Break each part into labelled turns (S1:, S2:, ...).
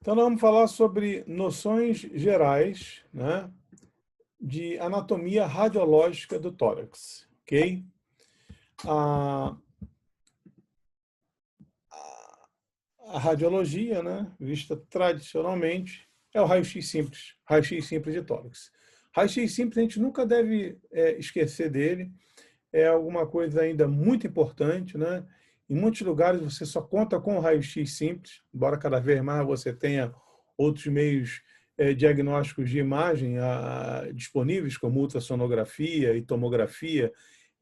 S1: Então, nós vamos falar sobre noções gerais, né, de anatomia radiológica do tórax, ok? A, a radiologia, né, vista tradicionalmente, é o raio-x simples de tórax. Raio-x simples a gente nunca deve esquecer dele, é alguma coisa ainda muito importante, né? Em muitos lugares você só conta com o raio-x simples, embora cada vez mais você tenha outros meios diagnósticos de imagem disponíveis, como ultrassonografia e tomografia,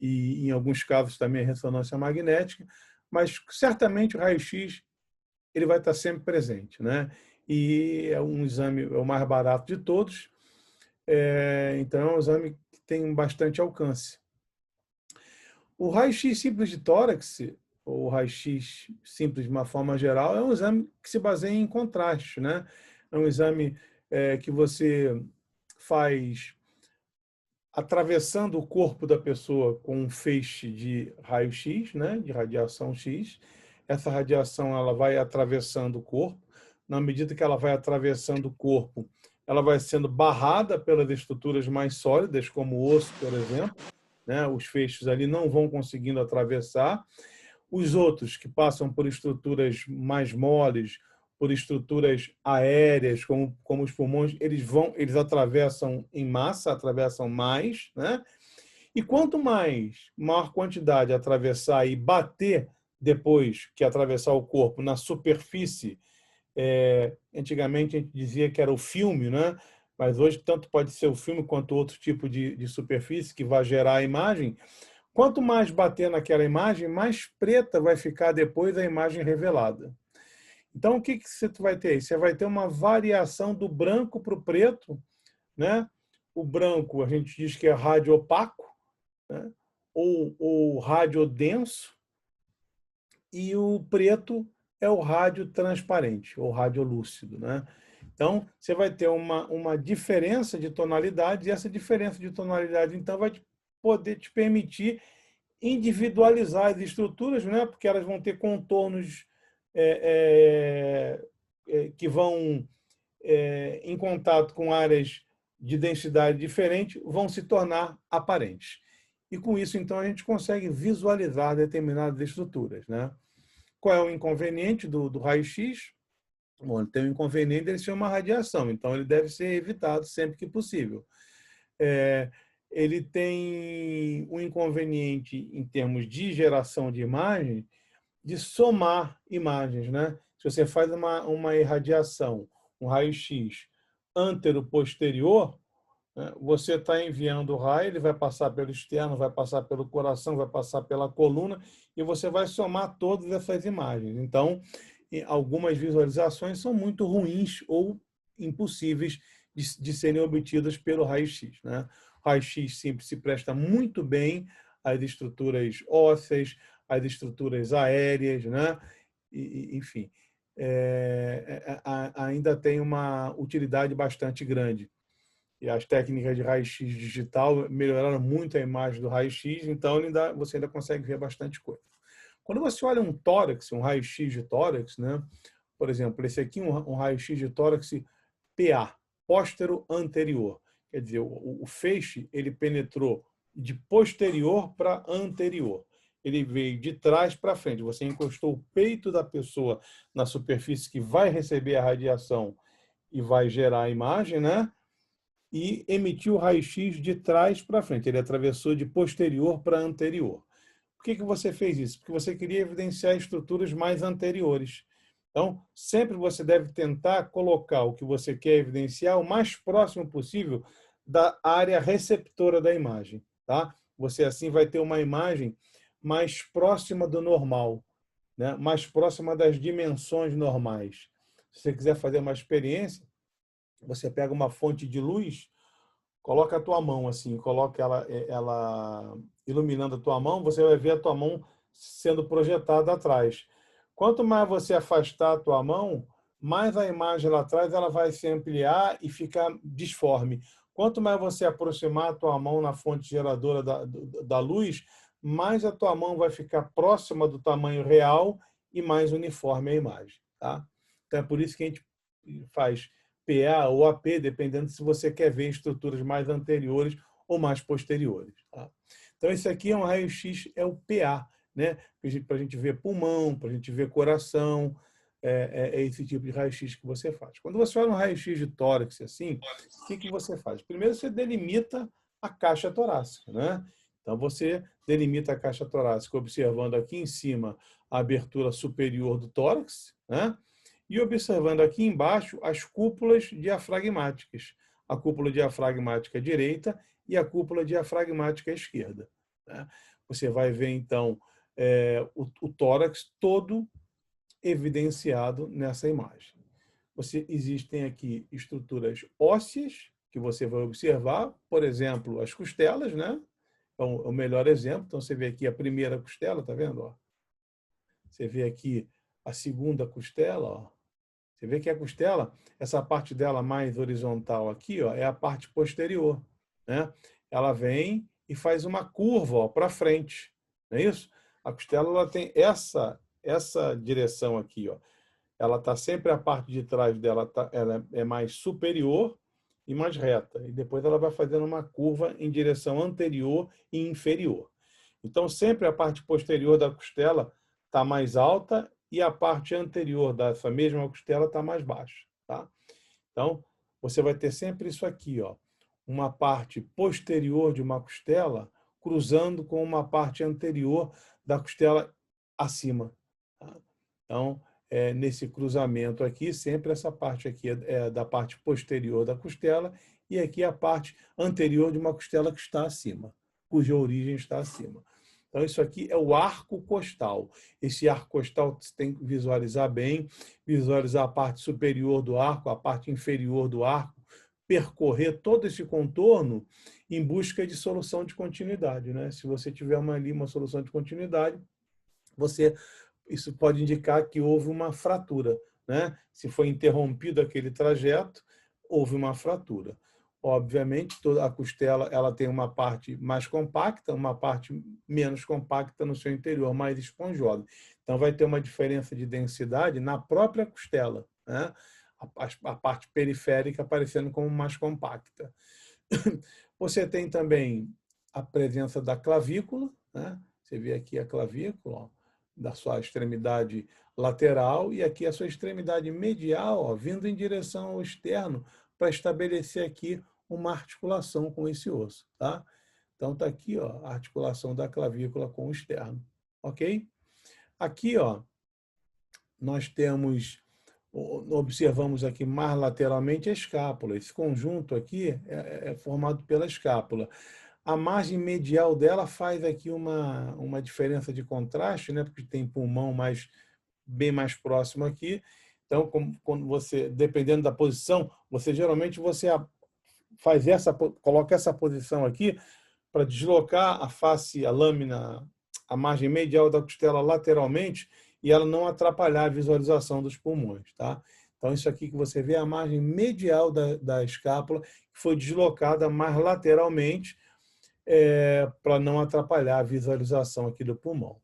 S1: e em alguns casos também ressonância magnética, mas certamente o raio-x ele vai estar sempre presente, né? E é um exame, é o mais barato de todos, então é um exame que tem bastante alcance. O raio-x simples de tórax, ou raio-x simples de uma forma geral, é um exame que se baseia em contraste, né? É um exame que você faz atravessando o corpo da pessoa com um feixe de raio-x, né? De radiação X. Essa radiação ela vai atravessando o corpo. Na medida que ela vai atravessando o corpo, ela vai sendo barrada pelas estruturas mais sólidas, como o osso, por exemplo, né? Os feixes ali não vão conseguindo atravessar. Os outros que passam por estruturas mais moles, por estruturas aéreas, como os pulmões, eles atravessam em massa, atravessam mais, né? E quanto maior quantidade atravessar e bater depois que atravessar o corpo na superfície, antigamente a gente dizia que era o filme, né? Mas hoje tanto pode ser o filme quanto outro tipo de superfície que vai gerar a imagem. Quanto mais bater naquela imagem, mais preta vai ficar depois a imagem revelada. Então, o que você vai ter aí? Você vai ter uma variação do branco para o preto, né? O branco, a gente diz que é rádio opaco, né? ou rádio denso, e o preto é o rádio transparente, ou rádio lúcido, né? Então, você vai ter uma diferença de tonalidade, e essa diferença de tonalidade, então, vai poder te permitir individualizar as estruturas, né? Porque elas vão ter contornos que vão em contato com áreas de densidade diferente, vão se tornar aparentes. E com isso, então, a gente consegue visualizar determinadas estruturas, né? Qual é o inconveniente do raio-x? Bom, ele tem o inconveniente de ser uma radiação, então ele deve ser evitado sempre que possível. Ele tem um inconveniente em termos de geração de imagem, de somar imagens, né? Se você faz uma irradiação, um raio-x antero-posterior, né, você está enviando o raio, ele vai passar pelo externo, vai passar pelo coração, vai passar pela coluna, e você vai somar todas essas imagens. Então, algumas visualizações são muito ruins ou impossíveis de serem obtidas pelo raio-x, né? O raio-x simples se presta muito bem às estruturas ósseas, às estruturas aéreas, né? Enfim, ainda tem uma utilidade bastante grande. E as técnicas de raio-x digital melhoraram muito a imagem do raio-x, então você ainda consegue ver bastante coisa. Quando você olha um tórax, um raio-x de tórax, né? Por exemplo, esse aqui um raio-x de tórax PA, póstero anterior. Quer dizer, o feixe ele penetrou de posterior para anterior. Ele veio de trás para frente. Você encostou o peito da pessoa na superfície que vai receber a radiação e vai gerar a imagem, né? E emitiu o raio-x de trás para frente. Ele atravessou de posterior para anterior. Por que você fez isso? Porque você queria evidenciar estruturas mais anteriores. Então, sempre você deve tentar colocar o que você quer evidenciar o mais próximo possível da área receptora da imagem, tá? Você assim vai ter uma imagem mais próxima do normal, né? Mais próxima das dimensões normais. Se você quiser fazer uma experiência, você pega uma fonte de luz, coloca a tua mão assim, coloca ela iluminando a tua mão, você vai ver a tua mão sendo projetada atrás. Quanto mais você afastar a tua mão, mais a imagem lá atrás ela vai se ampliar e ficar disforme. Quanto mais você aproximar a tua mão na fonte geradora da luz, mais a tua mão vai ficar próxima do tamanho real e mais uniforme a imagem, tá? Então é por isso que a gente faz PA ou AP, dependendo se você quer ver estruturas mais anteriores ou mais posteriores. Tá? Então, esse aqui é um raio-x, é o PA, né? Para a gente ver pulmão, para a gente ver coração, é esse tipo de raio-x que você faz. Quando você olha um raio-x de tórax assim, o que você faz? Primeiro, você delimita a caixa torácica, né? Então, você delimita a caixa torácica observando aqui em cima a abertura superior do tórax, né? E observando aqui embaixo as cúpulas diafragmáticas, a cúpula diafragmática direita e a cúpula diafragmática esquerda. Né? Você vai ver, então, o tórax todo evidenciado nessa imagem. Existem aqui estruturas ósseas que você vai observar, por exemplo, as costelas, né? Então, o melhor exemplo. Então, você vê aqui a primeira costela, tá vendo? Ó? Você vê aqui a segunda costela, ó. Você vê que a costela, essa parte dela mais horizontal aqui, ó, é a parte posterior, né? Ela vem e faz uma curva para frente, não é isso? A costela ela tem essa direção aqui, ó. Ela está sempre a parte de trás dela, ela é mais superior e mais reta. E depois ela vai fazendo uma curva em direção anterior e inferior. Então, sempre a parte posterior da costela está mais alta e a parte anterior dessa mesma costela está mais baixa. Tá? Então, você vai ter sempre isso aqui, ó, uma parte posterior de uma costela cruzando com uma parte anterior da costela acima. Tá? Então, nesse cruzamento aqui, sempre essa parte aqui é da parte posterior da costela e aqui a parte anterior de uma costela que está acima, cuja origem está acima. Então, isso aqui é o arco costal. Esse arco costal você tem que visualizar bem, visualizar a parte superior do arco, a parte inferior do arco, percorrer todo esse contorno em busca de solução de continuidade. Né? Se você tiver ali uma solução de continuidade, isso pode indicar que houve uma fratura. Né? Se foi interrompido aquele trajeto, houve uma fratura. Obviamente, toda a costela ela tem uma parte mais compacta, uma parte menos compacta no seu interior, mais esponjosa. Então, vai ter uma diferença de densidade na própria costela, né? A parte periférica aparecendo como mais compacta. Você tem também a presença da clavícula, né? Você vê aqui a clavícula, ó, da sua extremidade lateral e aqui a sua extremidade medial, ó, vindo em direção ao externo para estabelecer aqui uma articulação com esse osso, tá? Então tá aqui, ó, a articulação da clavícula com o externo, ok? Aqui, ó, nós observamos aqui mais lateralmente a escápula. Esse conjunto aqui é formado pela escápula. A margem medial dela faz aqui uma diferença de contraste, né? Porque tem pulmão bem mais próximo aqui. Então, quando você, dependendo da posição, geralmente você coloca essa posição aqui para deslocar a face, a lâmina, a margem medial da costela lateralmente e ela não atrapalhar a visualização dos pulmões, tá? Então, isso aqui que você vê é a margem medial da escápula, que foi deslocada mais lateralmente para não atrapalhar a visualização aqui do pulmão.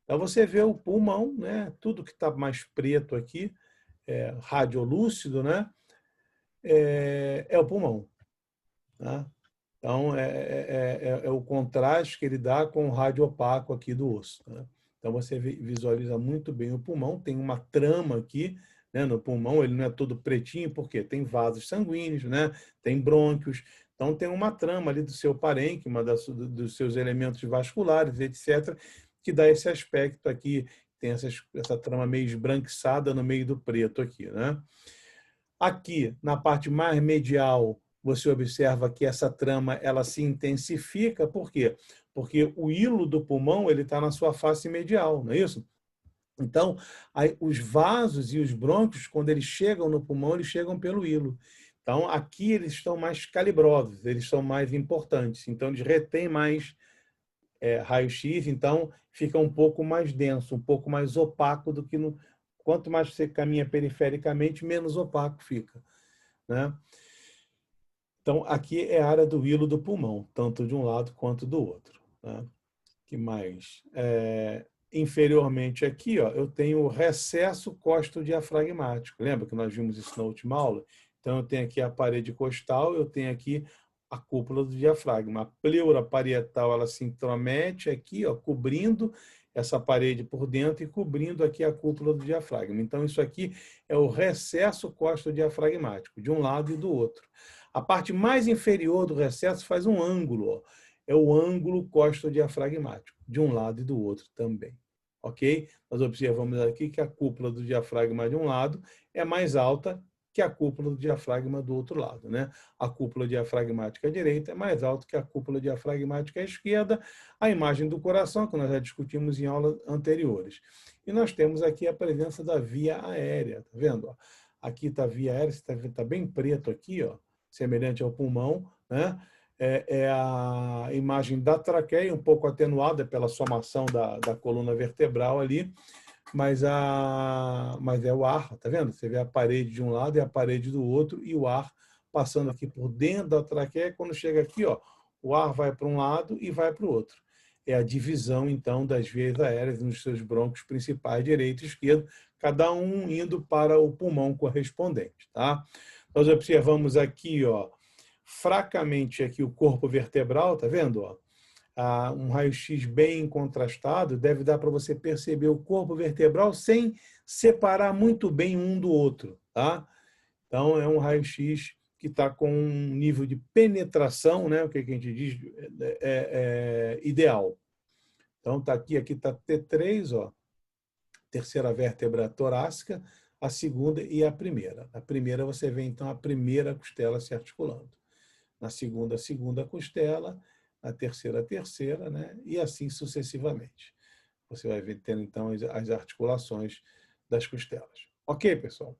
S1: Então, você vê o pulmão, né? Tudo que está mais preto aqui, radiolúcido, né? É o pulmão. Tá? Então, é o contraste que ele dá com o rádio opaco aqui do osso. Tá? Então, você visualiza muito bem o pulmão, tem uma trama aqui, né, no pulmão, ele não é todo pretinho, porque tem vasos sanguíneos, né, tem brônquios, então tem uma trama ali do seu parênquima, dos seus elementos vasculares, etc., que dá esse aspecto aqui, tem essa trama meio esbranquiçada no meio do preto aqui. Né? Aqui, na parte mais medial, você observa que essa trama ela se intensifica. Por quê? Porque o hilo do pulmão ele está na sua face medial, não é isso? Então, os vasos e os brônquios, quando eles chegam no pulmão, eles chegam pelo hilo. Então, aqui eles estão mais calibrosos, eles são mais importantes. Então, eles retêm mais raio-x, então fica um pouco mais denso, um pouco mais opaco do que no... Quanto mais você caminha perifericamente, menos opaco fica. Né? Então, aqui é a área do hilo do pulmão, tanto de um lado quanto do outro. Né? Que mais? inferiormente aqui, ó, eu tenho o recesso costodiafragmático. Lembra que nós vimos isso na última aula? Então, eu tenho aqui a parede costal, eu tenho aqui a cúpula do diafragma. A pleura parietal, ela se intromete aqui, ó, cobrindo essa parede por dentro e cobrindo aqui a cúpula do diafragma. Então, isso aqui é o recesso costodiafragmático, de um lado e do outro. A parte mais inferior do recesso faz um ângulo, ó. É o ângulo costodiafragmático, de um lado e do outro também. Ok? Nós observamos aqui que a cúpula do diafragma de um lado é mais alta que a cúpula do diafragma do outro lado, né? A cúpula diafragmática direita é mais alta que a cúpula diafragmática esquerda, a imagem do coração, que nós já discutimos em aulas anteriores. E nós temos aqui a presença da via aérea, tá vendo? Aqui está a via aérea, está bem preto aqui, ó, semelhante ao pulmão, né? É a imagem da traqueia, um pouco atenuada pela somação da coluna vertebral ali, mas é o ar, tá vendo? Você vê a parede de um lado e a parede do outro, e o ar passando aqui por dentro da traqueia. Quando chega aqui, ó, o ar vai para um lado e vai para o outro. É a divisão, então, das vias aéreas nos seus brônquios principais, direito e esquerdo, cada um indo para o pulmão correspondente, tá? Nós observamos aqui, ó, fracamente aqui o corpo vertebral, tá vendo? Ó? Um raio-x bem contrastado deve dar para você perceber o corpo vertebral sem separar muito bem um do outro, tá? Então, é um raio-x que está com um nível de penetração, né? O que a gente diz, ideal. Então, está aqui está T3, ó, terceira vértebra torácica, a segunda e a primeira. A primeira você vê, então, a primeira costela se articulando. Na segunda, a segunda costela, na terceira, a terceira, né? E assim sucessivamente. Você vai ver, tendo, então, as articulações das costelas. Ok, pessoal?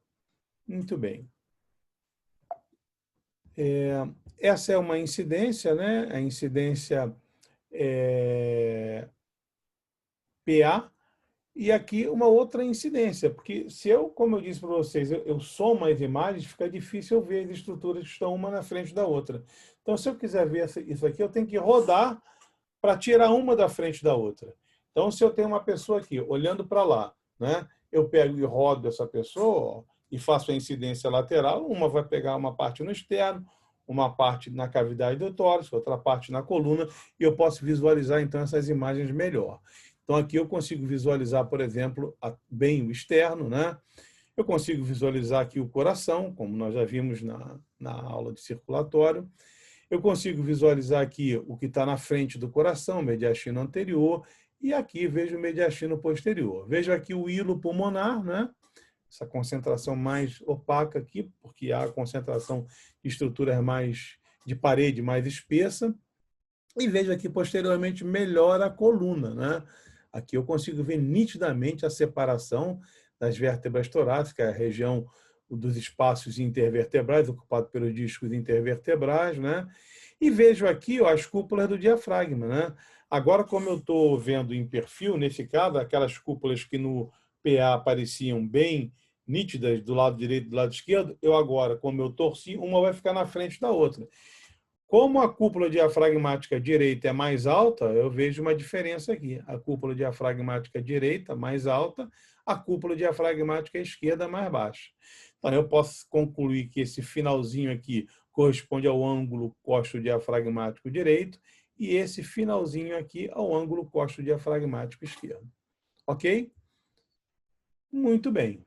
S1: Muito bem. Essa é uma incidência, né? A incidência PA, e aqui uma outra incidência, porque se eu, como eu disse para vocês, eu somo as imagens, fica difícil eu ver as estruturas que estão uma na frente da outra. Então, se eu quiser ver isso aqui, eu tenho que rodar para tirar uma da frente da outra. Então, se eu tenho uma pessoa aqui olhando para lá, né, eu pego e rodo essa pessoa, ó, e faço a incidência lateral, uma vai pegar uma parte no externo, uma parte na cavidade do tórax, outra parte na coluna, e eu posso visualizar, então, essas imagens melhor. Então, aqui eu consigo visualizar, por exemplo, bem o externo, né? Eu consigo visualizar aqui o coração, como nós já vimos na aula de circulatório. Eu consigo visualizar aqui o que está na frente do coração, mediastino anterior, e aqui vejo o mediastino posterior. Vejo aqui o hilo pulmonar, né? Essa concentração mais opaca aqui, porque há a concentração de estruturas mais de parede mais espessa. E vejo aqui posteriormente melhor a coluna, né? Aqui eu consigo ver nitidamente a separação das vértebras torácicas, a região dos espaços intervertebrais, ocupado pelos discos intervertebrais, né? E vejo aqui, ó, as cúpulas do diafragma, né? Agora, como eu estou vendo em perfil, nesse caso, aquelas cúpulas que no PA pareciam bem nítidas do lado direito e do lado esquerdo, eu agora, como eu torci, uma vai ficar na frente da outra. Como a cúpula diafragmática direita é mais alta, eu vejo uma diferença aqui. A cúpula diafragmática direita mais alta, a cúpula diafragmática esquerda mais baixa. Então, eu posso concluir que esse finalzinho aqui corresponde ao ângulo costo-diafragmático direito e esse finalzinho aqui ao ângulo costo-diafragmático esquerdo. Ok? Muito bem.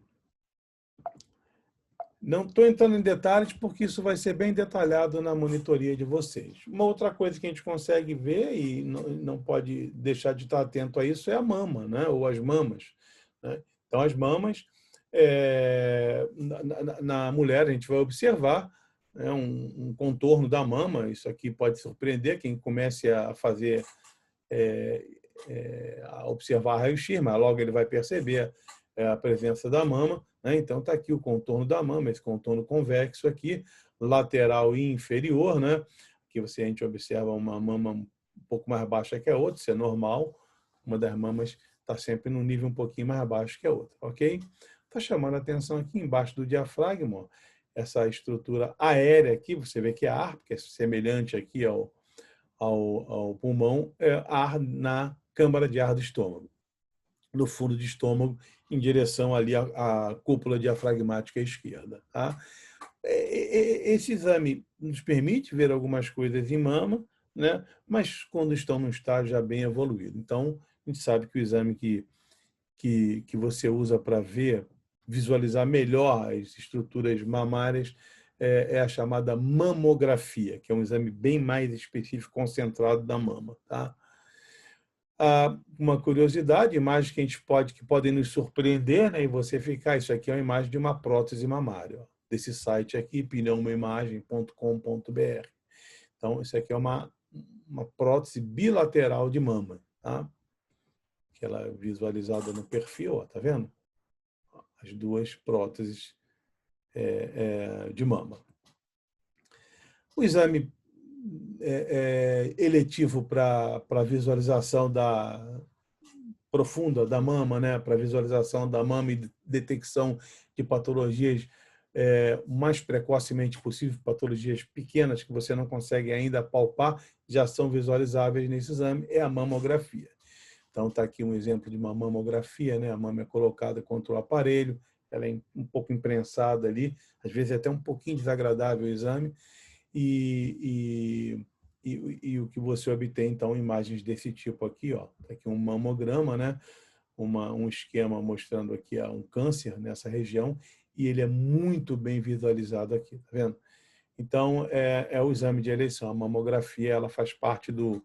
S1: Não estou entrando em detalhes porque isso vai ser bem detalhado na monitoria de vocês. Uma outra coisa que a gente consegue ver e não pode deixar de estar atento a isso é a mama, né? Ou as mamas, né? Então, as mamas, na mulher, a gente vai observar, né, um contorno da mama. Isso aqui pode surpreender quem comece a fazer, a observar raio-x, mas logo ele vai perceber a presença da mama, né? Então, está aqui o contorno da mama, esse contorno convexo aqui, lateral e inferior, né? Aqui a gente observa uma mama um pouco mais baixa que a outra, isso é normal. Uma das mamas está sempre num nível um pouquinho mais baixo que a outra, ok? Está chamando a atenção aqui embaixo do diafragma, ó, essa estrutura aérea aqui, você vê que é ar, porque é semelhante aqui ao pulmão, é ar na câmara de ar do estômago. no fundo do estômago, em direção ali à cúpula diafragmática esquerda. Tá? Esse exame nos permite ver algumas coisas em mama, né? Mas quando estão num estágio já bem evoluído. Então, a gente sabe que o exame que você usa para ver, visualizar melhor as estruturas mamárias, é a chamada mamografia, que é um exame bem mais específico, concentrado da mama. Tá? Uma curiosidade, imagens que podem nos surpreender, né? E você ficar, isso aqui é uma imagem de uma prótese mamária, ó, desse site aqui, pneumoimagem.com.br. Então, isso aqui é uma prótese bilateral de mama, tá? Que ela é visualizada no perfil, ó, tá vendo? As duas próteses de mama. O exame eletivo para visualização profunda da mama, né, para visualização da mama e detecção de patologias o mais precocemente possível, patologias pequenas que você não consegue ainda palpar, já são visualizáveis nesse exame, é a mamografia. Então, está aqui um exemplo de uma mamografia, né? A mama é colocada contra o aparelho, ela é um pouco imprensada ali, às vezes é até um pouquinho desagradável o exame, e o que você obtém, então, imagens desse tipo aqui, ó. Tá aqui um mamograma, né? Um esquema mostrando aqui um câncer nessa região, e ele é muito bem visualizado aqui, tá vendo? Então, é o exame de eleição. A mamografia, ela faz parte dos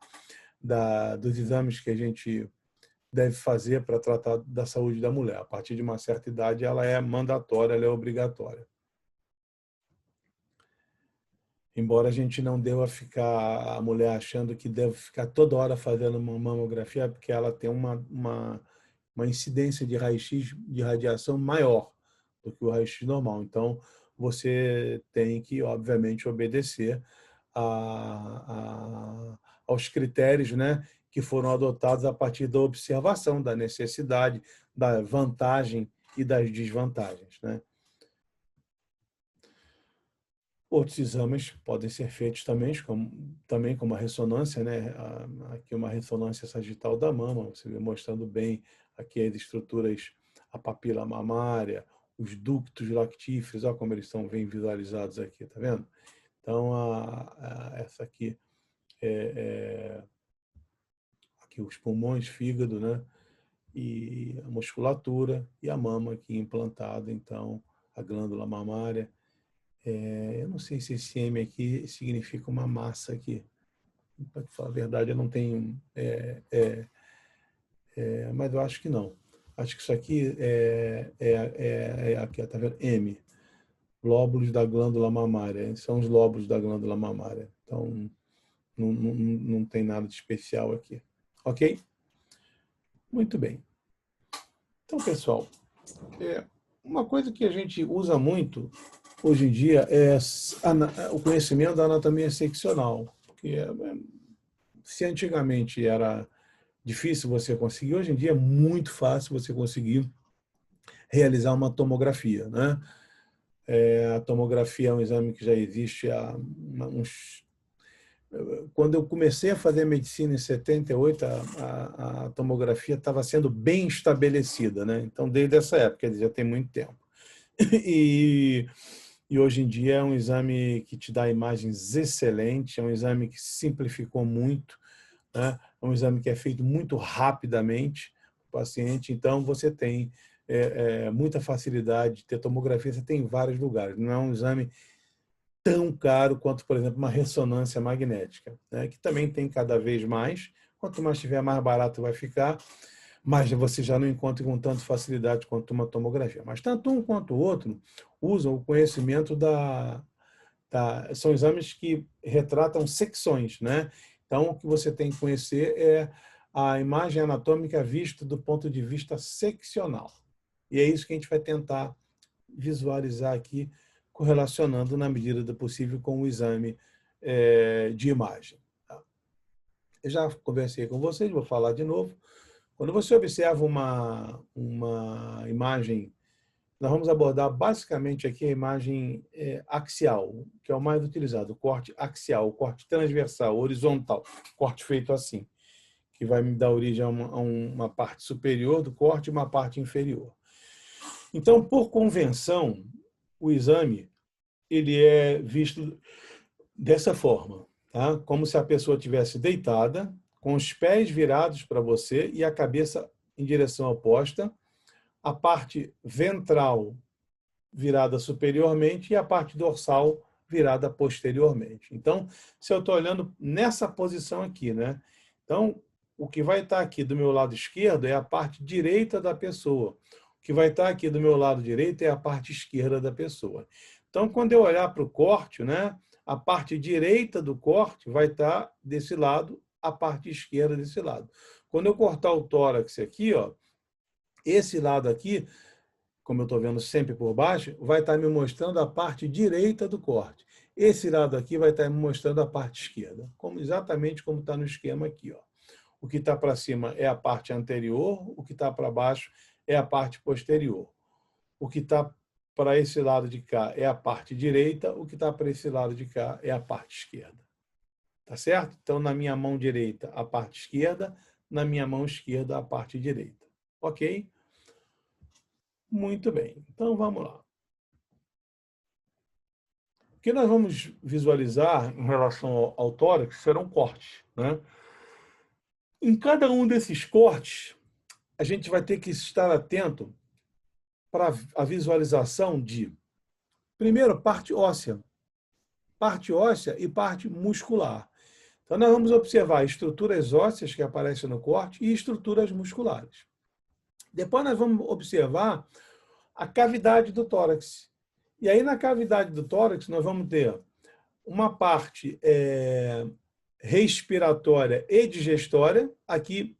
S1: exames que a gente deve fazer para tratar da saúde da mulher. A partir de uma certa idade, ela é mandatória, ela é obrigatória. Embora a gente não deva ficar, a mulher achando que deve ficar toda hora fazendo uma mamografia, porque ela tem uma incidência de raio-x de radiação maior do que o raio-x normal. Então, você tem que, obviamente, obedecer aos critérios, né, que foram adotados a partir da observação da necessidade, da vantagem e das desvantagens, né? Outros exames podem ser feitos também com uma ressonância, né? Aqui uma ressonância sagital da mama, você vê mostrando bem aqui as estruturas, a papila mamária, os ductos lactíferos, olha como eles estão bem visualizados aqui, tá vendo? Então, essa aqui aqui os pulmões, fígado, né? E a musculatura e a mama aqui implantada, então, a glândula mamária. Eu não sei se esse M aqui significa uma massa aqui. Para falar a verdade, eu não tenho... mas eu acho que não. Acho que isso aqui aqui, tá vendo? M. Lóbulos da glândula mamária. São os lóbulos da glândula mamária. Então, não tem nada de especial aqui. Ok? Muito bem. Então, pessoal, uma coisa que a gente usa muito hoje em dia é o conhecimento da anatomia seccional. Porque se antigamente era difícil você conseguir, hoje em dia é muito fácil você conseguir realizar uma tomografia, né? A tomografia é um exame que já existe há uns... Quando eu comecei a fazer medicina em 78, a tomografia estava sendo bem estabelecida, né? Então, desde essa época, já tem muito tempo. E hoje em dia é um exame que te dá imagens excelentes, é um exame que simplificou muito, né? É um exame que é feito muito rapidamente para o paciente, então você tem muita facilidade de ter tomografia, você tem em vários lugares, não é um exame tão caro quanto, por exemplo, uma ressonância magnética, né? Que também tem cada vez mais, quanto mais tiver, mais barato vai ficar, mas você já não encontra com tanta facilidade quanto uma tomografia. Mas tanto um quanto o outro usam o conhecimento são exames que retratam secções, né? Então, o que você tem que conhecer é a imagem anatômica vista do ponto de vista seccional. E é isso que a gente vai tentar visualizar aqui, correlacionando na medida do possível com o exame de imagem. Eu já conversei com vocês, vou falar de novo. Quando você observa uma imagem, nós vamos abordar basicamente aqui a imagem axial, que é o mais utilizado, o corte axial, o corte transversal, horizontal, corte feito assim, que vai me dar origem a uma parte superior do corte e uma parte inferior. Então, por convenção, o exame ele é visto dessa forma, tá? Como se a pessoa estivesse deitada, com os pés virados para você e a cabeça em direção oposta, a parte ventral virada superiormente e a parte dorsal virada posteriormente. Então, se eu estou olhando nessa posição aqui, né? Então, o que vai estar aqui do meu lado esquerdo é a parte direita da pessoa. O que vai estar aqui do meu lado direito é a parte esquerda da pessoa. Então, quando eu olhar para o corte, né? A parte direita do corte vai estar desse lado, a parte esquerda desse lado. Quando eu cortar o tórax aqui, ó, esse lado aqui, como eu estou vendo sempre por baixo, vai estar me mostrando a parte direita do corte. Esse lado aqui vai estar me mostrando a parte esquerda, exatamente como está no esquema aqui. Ó. O que está para cima é a parte anterior, o que está para baixo é a parte posterior. O que está para esse lado de cá é a parte direita, o que está para esse lado de cá é a parte esquerda. Tá certo? Então, na minha mão direita, a parte esquerda, na minha mão esquerda, a parte direita. Ok? Muito bem. Então, vamos lá. O que nós vamos visualizar em relação ao tórax serão cortes, né? Em cada um desses cortes, a gente vai ter que estar atento para a visualização de, primeiro, parte óssea e parte muscular. Então, nós vamos observar estruturas ósseas que aparecem no corte e estruturas musculares. Depois, nós vamos observar a cavidade do tórax. E aí, na cavidade do tórax, nós vamos ter uma parte respiratória e digestória, aqui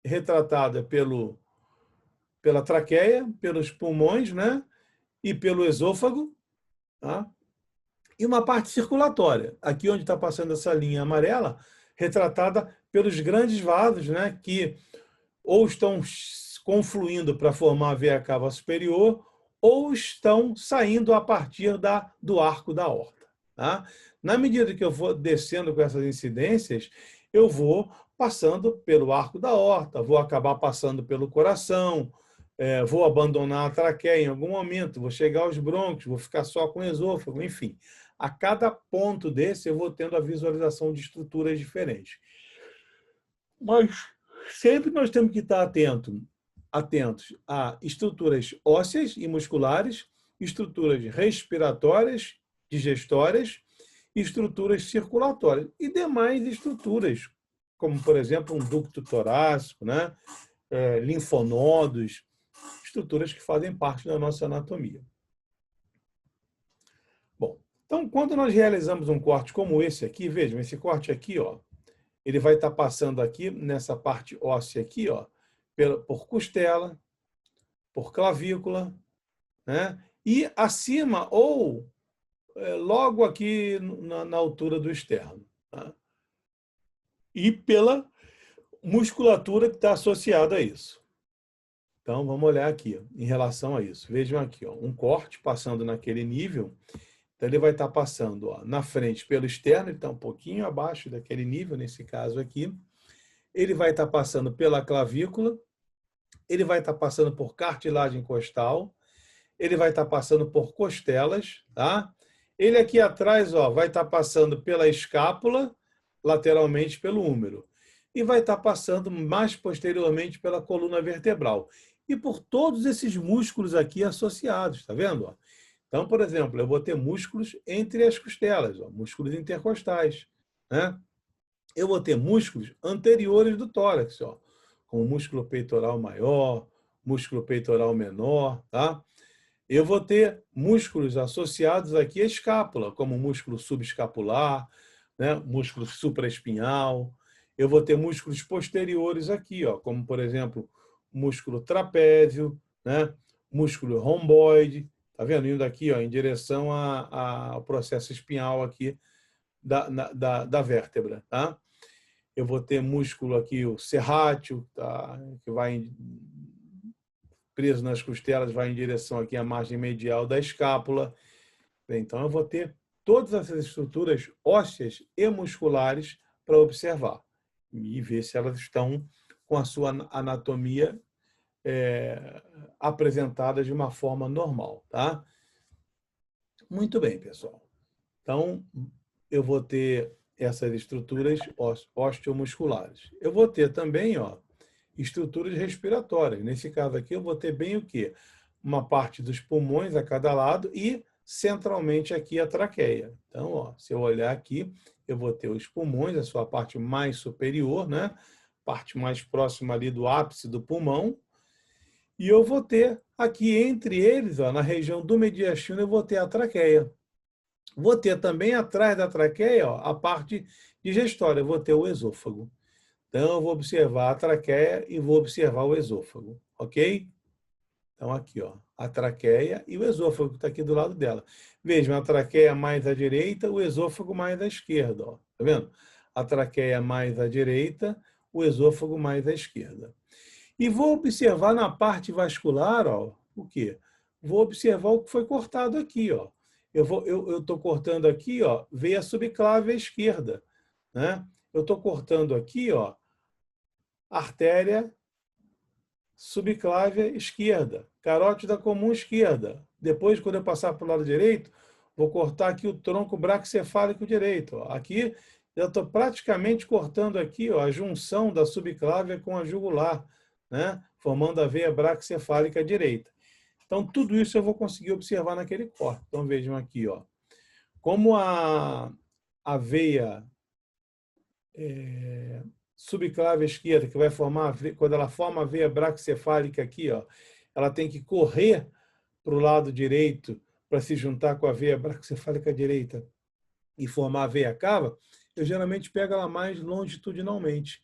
S1: retratada pela traqueia, pelos pulmões, né? E pelo esôfago, tá? E uma parte circulatória, aqui onde está passando essa linha amarela, retratada pelos grandes vasos, né? Que ou estão confluindo para formar a veia cava superior, ou estão saindo a partir do arco da aorta. Tá? Na medida que eu vou descendo com essas incidências, eu vou passando pelo arco da aorta, vou acabar passando pelo coração, vou abandonar a traqueia em algum momento, vou chegar aos brônquios, vou ficar só com o esôfago, enfim. A cada ponto desse, eu vou tendo a visualização de estruturas diferentes. Mas sempre nós temos que estar atentos a estruturas ósseas e musculares, estruturas respiratórias, digestórias, estruturas circulatórias e demais estruturas, como, por exemplo, um ducto torácico, né? Linfonodos, estruturas que fazem parte da nossa anatomia. Bom, então, quando nós realizamos um corte como esse aqui, vejam, esse corte aqui, ó, ele vai estar passando aqui nessa parte óssea aqui, ó, por costela, por clavícula, né? E acima ou logo aqui na altura do externo. Tá? E pela musculatura que está associada a isso. Então, vamos olhar aqui em relação a isso. Vejam aqui, ó, um corte passando naquele nível. Então, ele vai estar passando na frente pelo externo, ele está um pouquinho abaixo daquele nível, nesse caso aqui. Ele vai estar passando pela clavícula, ele vai estar passando por cartilagem costal, ele vai estar passando por costelas, tá? Ele aqui atrás, ó, vai estar passando pela escápula, lateralmente pelo húmero, e vai estar passando mais posteriormente pela coluna vertebral. E por todos esses músculos aqui associados, tá vendo? Ó? Então, por exemplo, eu vou ter músculos entre as costelas, ó, músculos intercostais, né? Eu vou ter músculos anteriores do tórax, ó, como músculo peitoral maior, músculo peitoral menor, tá? Eu vou ter músculos associados aqui à escápula, como músculo subescapular, né? Músculo supraespinhal. Eu vou ter músculos posteriores aqui, ó, como, por exemplo, músculo trapézio, né? Músculo romboide, tá vendo? Indo aqui, ó, em direção ao processo espinhal aqui da vértebra, tá? Eu vou ter músculo aqui, o serrátil, tá? Que vai preso nas costelas, vai em direção aqui à margem medial da escápula. Então, eu vou ter todas essas estruturas ósseas e musculares para observar. e ver se elas estão com a sua anatomia apresentada de uma forma normal, tá? Muito bem, pessoal. Então, eu vou ter essas estruturas osteomusculares. Eu vou ter também, ó, estruturas respiratórias. Nesse caso aqui, eu vou ter bem o quê? Uma parte dos pulmões a cada lado e, centralmente, aqui a traqueia. Então, ó, se eu olhar aqui, eu vou ter os pulmões, a sua parte mais superior, né? Parte mais próxima ali do ápice do pulmão. E eu vou ter aqui entre eles, ó, na região do mediastino, eu vou ter a traqueia. Vou ter também atrás da traqueia, ó, a parte digestória, eu vou ter o esôfago. Então, eu vou observar a traqueia e vou observar o esôfago, ok? Então, aqui, ó, a traqueia e o esôfago que está aqui do lado dela. Vejam, a traqueia mais à direita, o esôfago mais à esquerda, ó. Tá vendo? A traqueia mais à direita, o esôfago mais à esquerda. E vou observar na parte vascular, ó, o quê? Vou observar o que foi cortado aqui, ó. Eu estou cortando aqui, ó, veia subclávia esquerda, né? Eu estou cortando aqui, ó, artéria subclávia esquerda, carótida comum esquerda. Depois, quando eu passar para o lado direito, vou cortar aqui o tronco braquicefálico direito. Ó. Aqui, eu estou praticamente cortando aqui, ó, a junção da subclávia com a jugular, né? Formando a veia braquicefálica direita. Então, tudo isso eu vou conseguir observar naquele corte. Então, vejam aqui, ó, como a veia subclávia esquerda, que vai formar, quando ela forma a veia braquicefálica aqui, ó, ela tem que correr para o lado direito para se juntar com a veia braquicefálica direita e formar a veia cava, eu geralmente pego ela mais longitudinalmente.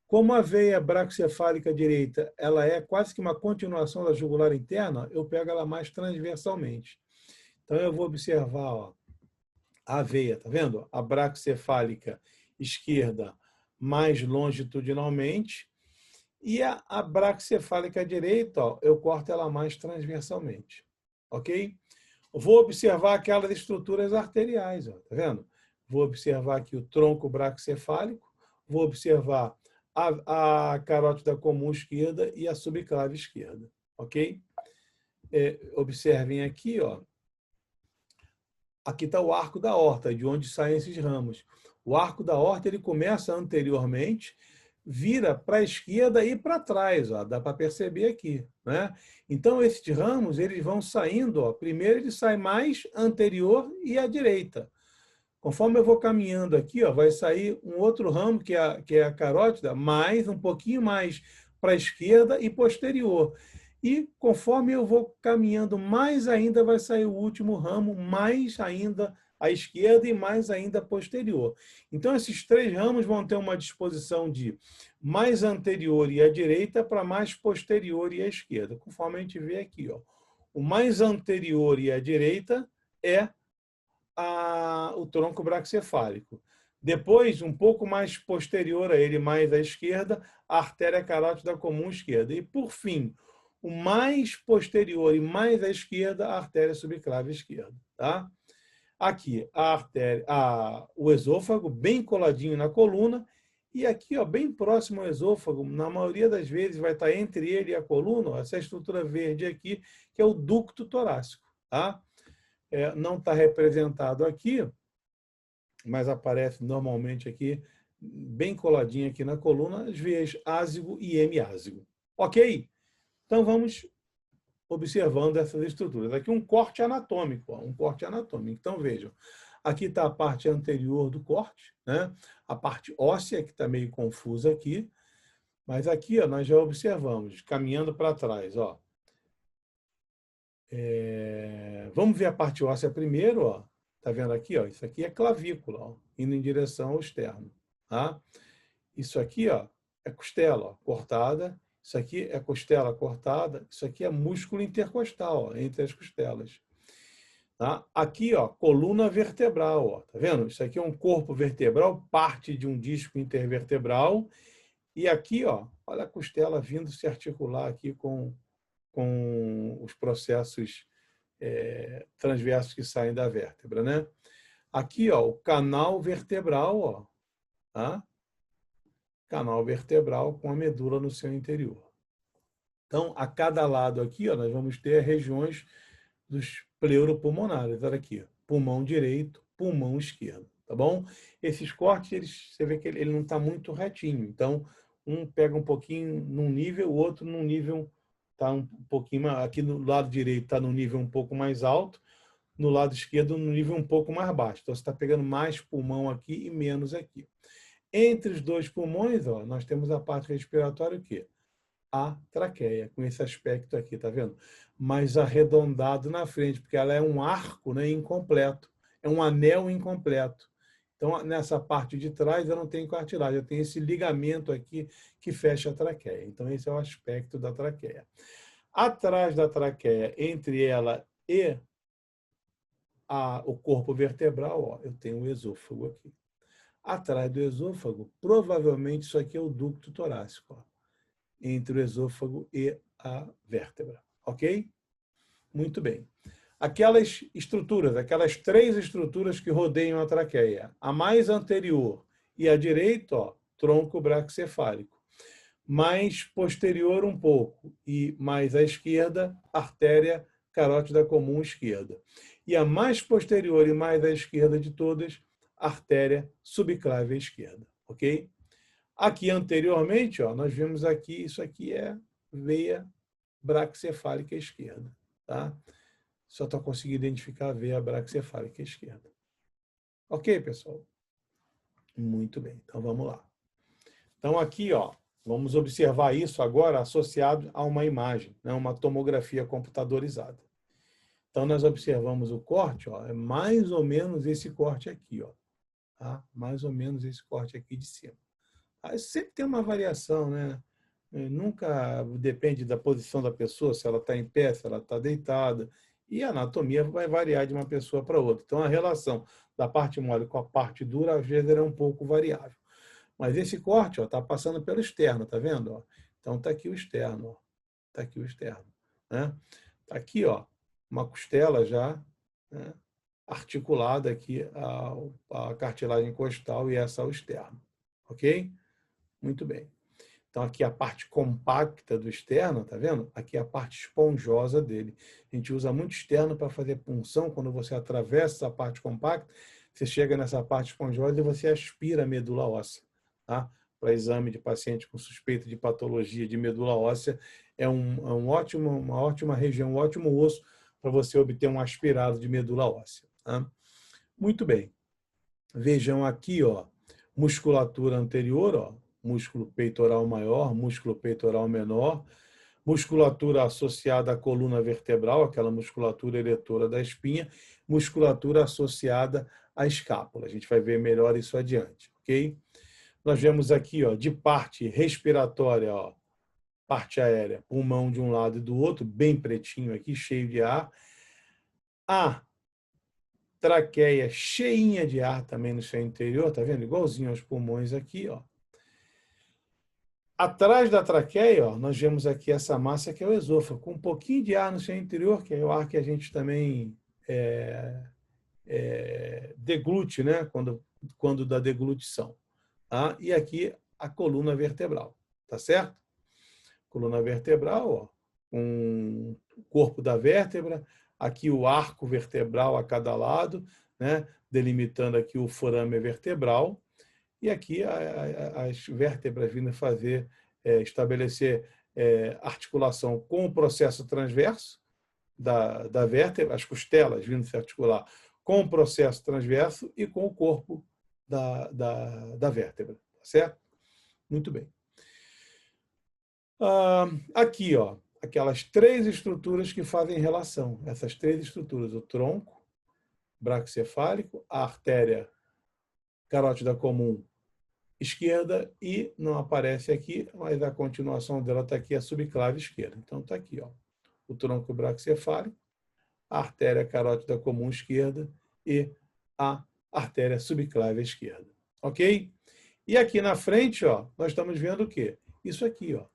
S1: Como a veia braquicefálica direita ela é quase que uma continuação da jugular interna, eu pego ela mais transversalmente. Então, eu vou observar, ó, a veia, tá vendo? A braquicefálica esquerda mais longitudinalmente e a braquicefálica direita, ó, eu corto ela mais transversalmente, ok? Vou observar aquelas estruturas arteriais, ó, tá vendo? Vou observar aqui o tronco braquicefálico, vou observar a carótida comum esquerda e a subclave esquerda, ok? Observem aqui, ó, aqui está o arco da aorta, de onde saem esses ramos. O arco da aorta ele começa anteriormente, vira para a esquerda e para trás, ó, dá para perceber aqui, né? Então esses ramos eles vão saindo, ó, primeiro ele sai mais anterior e à direita. Conforme eu vou caminhando aqui, ó, vai sair um outro ramo que é a carótida, mais um pouquinho mais para a esquerda e posterior. E conforme eu vou caminhando mais ainda, vai sair o último ramo, mais ainda à esquerda e mais ainda posterior. Então, esses três ramos vão ter uma disposição de mais anterior e à direita para mais posterior e à esquerda, conforme a gente vê aqui. Ó. O mais anterior e à direita é o tronco braquicefálico. Depois, um pouco mais posterior a ele, mais à esquerda, a artéria carótida comum esquerda. E, por fim, o mais posterior e mais à esquerda, a artéria subclave esquerda. Tá? Aqui, o esôfago, bem coladinho na coluna, e aqui, ó, bem próximo ao esôfago, na maioria das vezes vai estar entre ele e a coluna, ó, essa estrutura verde aqui, que é o ducto torácico. Tá? Não está representado aqui, mas aparece normalmente aqui, bem coladinho aqui na coluna, as veias ázigo e hemiázigo. Ok? Então, vamos observando essas estruturas. Aqui um corte anatômico, ó, um corte anatômico. Então, vejam, aqui está a parte anterior do corte, né? A parte óssea, que está meio confusa aqui, mas aqui ó, nós já observamos, caminhando para trás. Ó. Vamos ver a parte óssea primeiro. Ó. Tá vendo aqui? Ó? Isso aqui é clavícula, ó, indo em direção ao externo. Tá? Isso aqui ó, é costela ó, cortada. Isso aqui é costela cortada. Isso aqui é músculo intercostal, ó, entre as costelas. Tá? Aqui, ó, coluna vertebral. Ó, tá vendo? Isso aqui é um corpo vertebral, parte de um disco intervertebral. E aqui, ó, olha a costela vindo se articular aqui com os processos transversos que saem da vértebra, né? Aqui, ó, o canal vertebral, ó, tá? canal vertebral com a medula no seu interior. Então, a cada lado aqui, ó, nós vamos ter regiões dos pleuropulmonares. Olha aqui, ó, pulmão direito, pulmão esquerdo, tá bom? Esses cortes, você vê que ele não está muito retinho. Então, um pega um pouquinho num nível, o outro num nível, tá um pouquinho mais, aqui no lado direito está num nível um pouco mais alto, no lado esquerdo no nível um pouco mais baixo. Então, você está pegando mais pulmão aqui e menos aqui. Entre os dois pulmões, ó, nós temos a parte respiratória, o quê? A traqueia, com esse aspecto aqui, tá vendo? Mais arredondado na frente, porque ela é um arco, né, incompleto, é um anel incompleto. Então, nessa parte de trás, eu não tenho cartilagem, eu tenho esse ligamento aqui que fecha a traqueia. Então, esse é o aspecto da traqueia. Atrás da traqueia, entre ela e o corpo vertebral, ó, eu tenho o esôfago aqui. Atrás do esôfago, provavelmente isso aqui é o ducto torácico, ó, entre o esôfago e a vértebra, ok? Muito bem. Aquelas estruturas, aquelas 3 estruturas que rodeiam a traqueia, a mais anterior e a direita, ó, tronco braquicefálico. Mais posterior um pouco e mais à esquerda, artéria carótida comum esquerda. E a mais posterior e mais à esquerda de todas, artéria subclávia esquerda, ok? Aqui anteriormente, ó, nós vimos aqui, isso aqui é veia braquicefálica esquerda, tá? Só estou conseguindo identificar a veia braquicefálica esquerda. Ok, pessoal? Muito bem, então vamos lá. Então aqui, ó, vamos observar isso agora associado a uma imagem, né, uma tomografia computadorizada. Então nós observamos o corte, ó, é mais ou menos esse corte aqui, ó, tá? Mais ou menos esse corte aqui de cima. Aí sempre tem uma variação, né? Nunca depende da posição da pessoa, se ela está em pé, se ela está deitada. E a anatomia vai variar de uma pessoa para outra. Então, a relação da parte mole com a parte dura, às vezes, é um pouco variável. Mas esse corte está passando pelo externo, tá vendo? Ó? Então, está aqui o externo. Está aqui o externo. Né? Está aqui, ó, uma costela já, né, articulada aqui a cartilagem costal e essa ao externo. Ok? Muito bem. Então, aqui a parte compacta do externo, tá vendo? Aqui a parte esponjosa dele. A gente usa muito externo para fazer punção. Quando você atravessa a parte compacta, você chega nessa parte esponjosa e você aspira a medula óssea. Tá? Para exame de paciente com suspeita de patologia de medula óssea, é uma ótima região, um ótimo osso para você obter um aspirado de medula óssea. Tá? Muito bem. Vejam aqui, ó, musculatura anterior, ó, músculo peitoral maior, músculo peitoral menor, musculatura associada à coluna vertebral, aquela musculatura eretora da espinha, musculatura associada à escápula. A gente vai ver melhor isso adiante, ok? Nós vemos aqui, ó, de parte respiratória, ó, parte aérea, pulmão de um lado e do outro, bem pretinho aqui, cheio de ar. A traqueia cheinha de ar também no seu interior, tá vendo? Igualzinho aos pulmões aqui, ó. Atrás da traqueia, ó, nós vemos aqui essa massa que é o esôfago, com um pouquinho de ar no seu interior, que é o ar que a gente também deglute, né? Quando dá deglutição. Tá? E aqui a coluna vertebral, tá certo? Coluna vertebral, ó, com o corpo da vértebra, aqui o arco vertebral a cada lado, né? Delimitando aqui o forame vertebral. E aqui as vértebras vindo fazer, estabelecer articulação com o processo transverso da vértebra, as costelas vindo se articular com o processo transverso e com o corpo da vértebra, tá certo? Muito bem. Aqui, ó, aquelas 3 estruturas que fazem relação, essas 3 estruturas, o tronco braquicefálico, a artéria carótida comum esquerda e não aparece aqui, mas a continuação dela está aqui, a subclave esquerda. Então está aqui, ó, o tronco braquicefálico, a artéria carótida comum esquerda e a artéria subclave esquerda. Ok? E aqui na frente, ó, nós estamos vendo o quê? Isso aqui, ó,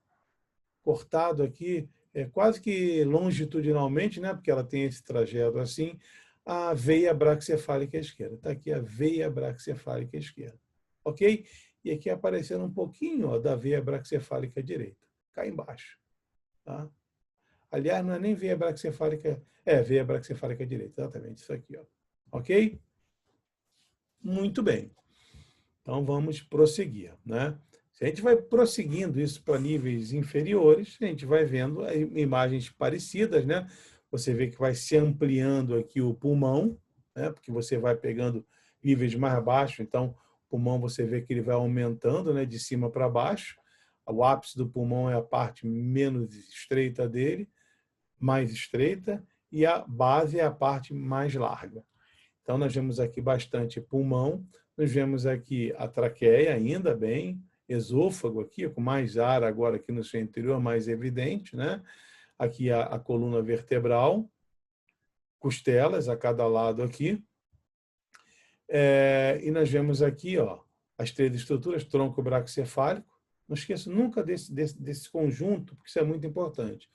S1: cortado aqui, quase que longitudinalmente, né, porque ela tem esse trajeto assim, a veia braquicefálica esquerda. Está aqui a veia braquicefálica esquerda. Ok? e aqui aparecendo um pouquinho, ó, da veia braquicefálica direita, cá embaixo. Tá? Aliás, não é nem veia braquicefálica, veia braquicefálica direita, exatamente, isso aqui. Ó. Ok? Muito bem. Então, vamos prosseguir. Né? Se a gente vai prosseguindo isso para níveis inferiores, a gente vai vendo imagens parecidas, né? Você vê que vai se ampliando aqui o pulmão, né? Porque você vai pegando níveis mais baixos, então o pulmão você vê que ele vai aumentando, né? De cima para baixo. O ápice do pulmão é a parte menos estreita dele, mais estreita, e a base é a parte mais larga. Então, nós vemos aqui bastante pulmão, nós vemos aqui a traqueia ainda bem, esôfago aqui, com mais ar agora aqui no seu interior, mais evidente, né? Aqui a coluna vertebral, costelas a cada lado aqui. E nós vemos aqui, ó, as três estruturas, tronco braquicefálico. Não esqueça nunca desse conjunto, porque isso é muito importante.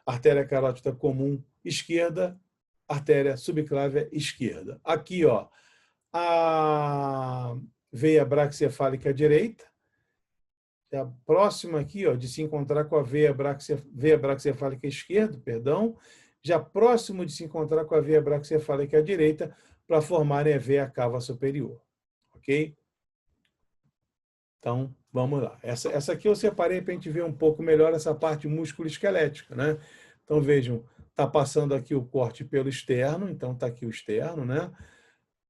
S1: Artéria carótida comum esquerda, artéria subclávia esquerda. Aqui, ó, a veia braquicefálica direita, a próxima aqui, ó, de se encontrar com a veia braquicefálica esquerda, perdão, já próximo de se encontrar com a veia braquicefálica direita, para formarem a veia cava superior. Ok? Então, vamos lá. Essa aqui eu separei para a gente ver um pouco melhor essa parte músculo-esquelética, né? Então, vejam, está passando aqui o corte pelo externo, então está aqui o externo, né?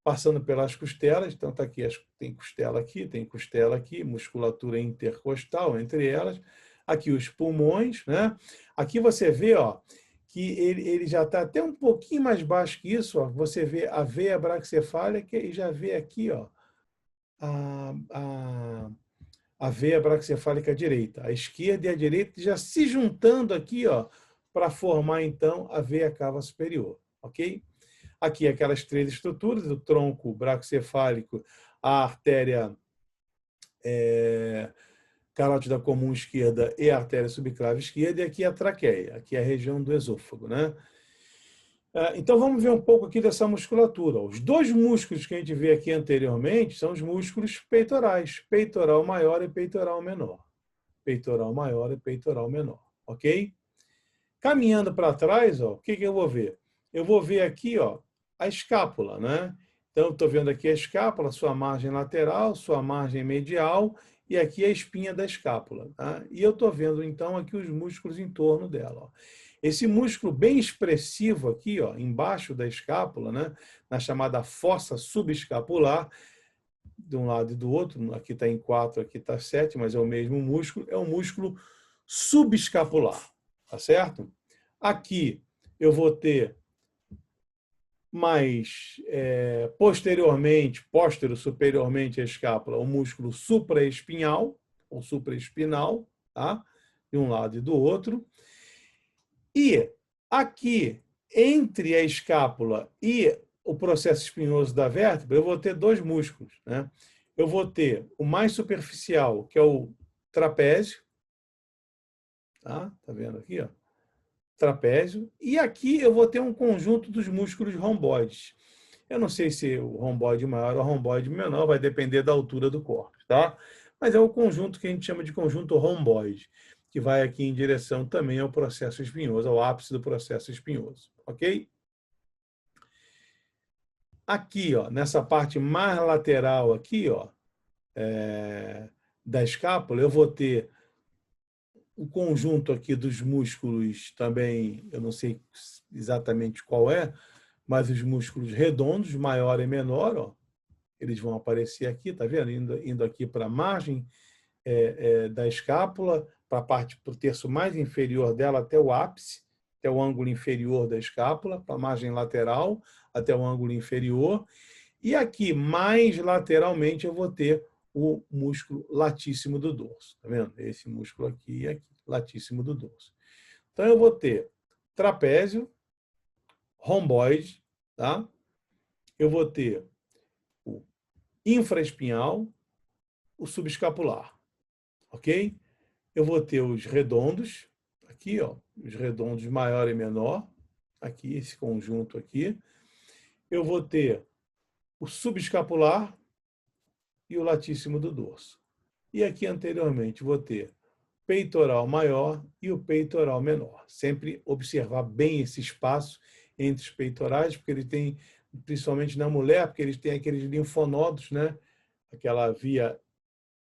S1: Passando pelas costelas, então está aqui, tem costela aqui, musculatura intercostal entre elas. Aqui os pulmões, né? Aqui você vê, ó, que ele já está até um pouquinho mais baixo que isso, ó. Você vê a veia braquicefálica e já vê aqui, ó, a veia braquicefálica direita. A esquerda e a direita já se juntando aqui, ó, para formar, então, a veia cava superior, ok? Aqui aquelas três estruturas, o tronco braquicefálico, a artéria carótida comum esquerda e a artéria subclave esquerda, e aqui a traqueia, aqui a região do esôfago, né? Então, vamos ver um pouco aqui dessa musculatura. Os dois músculos que a gente vê aqui anteriormente são os músculos peitorais, peitoral maior e peitoral menor. Peitoral maior e peitoral menor, ok? Caminhando para trás, ó, o que eu vou ver? Eu vou ver aqui, ó, a escápula, né? Então, estou vendo aqui a escápula, sua margem lateral, sua margem medial, e aqui a espinha da escápula. Tá? E eu estou vendo, então, aqui os músculos em torno dela. Ó. Esse músculo bem expressivo aqui, ó, embaixo da escápula, né, na chamada fossa subescapular, de um lado e do outro, aqui está em 4, aqui está 7, mas é o mesmo músculo, é o músculo subescapular, tá certo? Aqui eu vou ter mais posteriormente, superiormente à escápula, o músculo supraespinhal, ou supraespinal, tá? De um lado e do outro. E aqui, entre a escápula e o processo espinhoso da vértebra, eu vou ter dois músculos, né? Eu vou ter o mais superficial, que é o trapézio, tá? Tá vendo aqui, ó? Trapézio. E aqui eu vou ter um conjunto dos músculos romboides. Eu não sei se o romboide maior ou o romboide menor, vai depender da altura do córtex, tá? Mas é o conjunto que a gente chama de conjunto romboide, que vai aqui em direção também ao processo espinhoso, ao ápice do processo espinhoso, ok? Aqui, ó, nessa parte mais lateral aqui, ó, da escápula, eu vou ter o conjunto aqui dos músculos também, eu não sei exatamente qual é, mas os músculos redondos, maior e menor, ó, eles vão aparecer aqui, tá vendo? Indo aqui para a margem da escápula, para o terço mais inferior dela até o ápice, até o ângulo inferior da escápula, para a margem lateral até o ângulo inferior. E aqui, mais lateralmente, eu vou ter o músculo latíssimo do dorso. Tá vendo? Esse músculo aqui e aqui, latíssimo do dorso. Então, eu vou ter trapézio, romboide, tá? Eu vou ter o infraespinhal, o subescapular, ok? Eu vou ter os redondos, aqui, ó, os redondos maior e menor, aqui, esse conjunto aqui. Eu vou ter o subescapular e o latíssimo do dorso, E aqui anteriormente vou ter peitoral maior e o peitoral menor. Sempre observar bem esse espaço entre os peitorais, porque ele tem, principalmente na mulher, porque eles têm aqueles linfonodos, né? Aquela via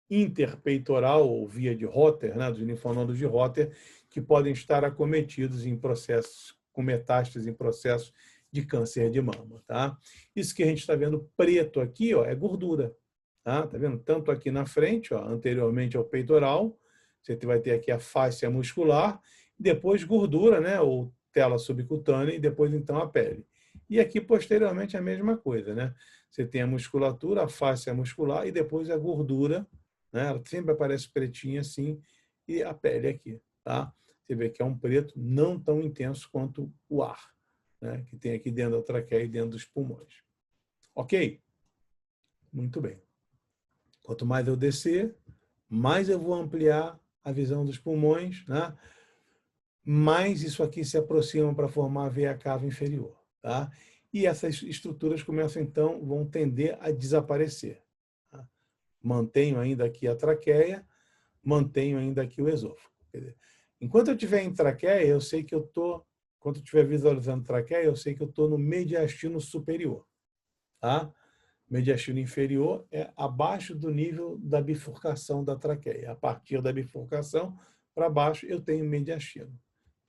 S1: interpeitoral ou via de Rotter, né? Dos linfonodos de Rotter, que podem estar acometidos em processos com metástase, em processos de câncer de mama, tá? Isso que a gente está vendo preto aqui, ó, é gordura, tá? Tá vendo? Tanto aqui na frente, ó, anteriormente ao peitoral, você vai ter aqui a fáscia muscular, depois gordura, né? Ou tela subcutânea e depois então a pele. E aqui posteriormente a mesma coisa, né? Você tem a musculatura, a fáscia muscular e depois a gordura, né? Ela sempre aparece pretinha assim e a pele aqui, tá? Você vê que é um preto não tão intenso quanto o ar, né? Que tem aqui dentro da traqueia e dentro dos pulmões. Ok? Muito bem. Quanto mais eu descer, mais eu vou ampliar a visão dos pulmões, né? Mais isso aqui se aproxima para formar a veia cava inferior, tá? E essas estruturas começam, então, vão tender a desaparecer. Tá? Mantenho ainda aqui a traqueia, mantenho ainda aqui o esôfago. Quer dizer, enquanto eu estiver em traqueia, eu sei que eu estou, quando eu estiver visualizando traqueia, eu sei que eu estou no mediastino superior, tá? Mediastino inferior é abaixo do nível da bifurcação da traqueia. A partir da bifurcação para baixo, eu tenho mediastino.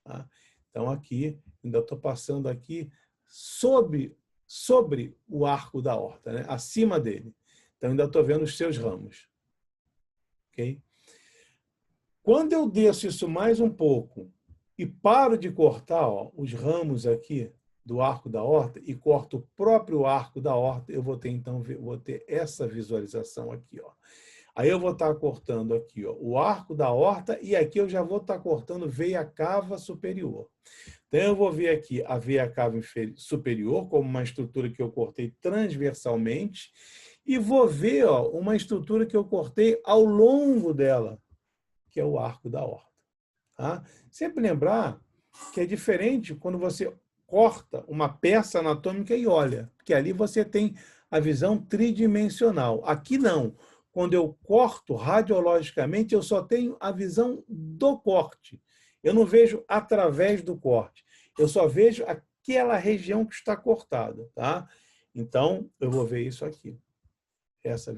S1: Tá? Então, aqui, ainda estou passando aqui sobre o arco da aorta, né? Acima dele. Então, ainda estou vendo os seus ramos. Okay? Quando eu desço isso mais um pouco e paro de cortar, ó, os ramos aqui do arco da aorta e corto o próprio arco da aorta, eu vou ter, então, vou ter essa visualização aqui. Ó. Aí eu vou estar cortando aqui, ó, o arco da aorta e aqui eu já vou estar cortando veia cava superior. Então, eu vou ver aqui a veia cava superior como uma estrutura que eu cortei transversalmente e vou ver, ó, uma estrutura que eu cortei ao longo dela, que é o arco da aorta. Tá? Sempre lembrar que é diferente quando você corta uma peça anatômica e olha, porque ali você tem a visão tridimensional. Aqui não. Quando eu corto radiologicamente, eu só tenho a visão do corte. Eu não vejo através do corte. Eu só vejo aquela região que está cortada. Tá? Então, eu vou ver isso aqui. Essa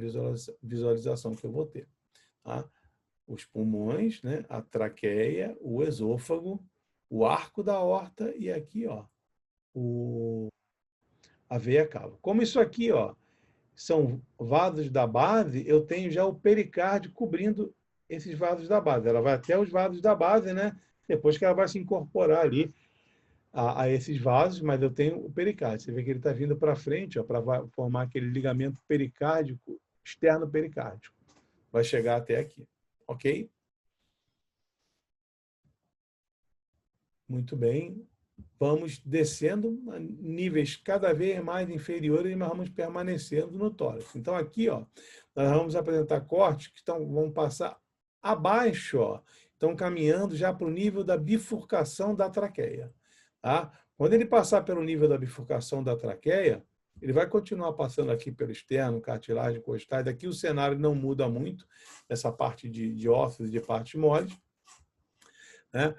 S1: visualização que eu vou ter. Tá? Os pulmões, né? A traqueia, o esôfago, o arco da aorta e aqui, ó, a veia cava. Como isso aqui, ó, são vasos da base, eu tenho já o pericárdio cobrindo esses vasos da base. Ela vai até os vasos da base, né? Depois que ela vai se incorporar ali a esses vasos, mas eu tenho o pericárdio. Você vê que ele está vindo para frente, ó, para formar aquele ligamento pericárdico, externo pericárdico. Vai chegar até aqui, ok? Muito bem. Vamos descendo a níveis cada vez mais inferiores, mas vamos permanecendo no tórax. Então, aqui, ó, nós vamos apresentar cortes que vão passar abaixo, ó, estão caminhando já para o nível da bifurcação da traqueia. Tá? Quando ele passar pelo nível da bifurcação da traqueia, ele vai continuar passando aqui pelo externo, cartilagem, costais. Aqui o cenário não muda muito, essa parte de ossos e de partes moles, né?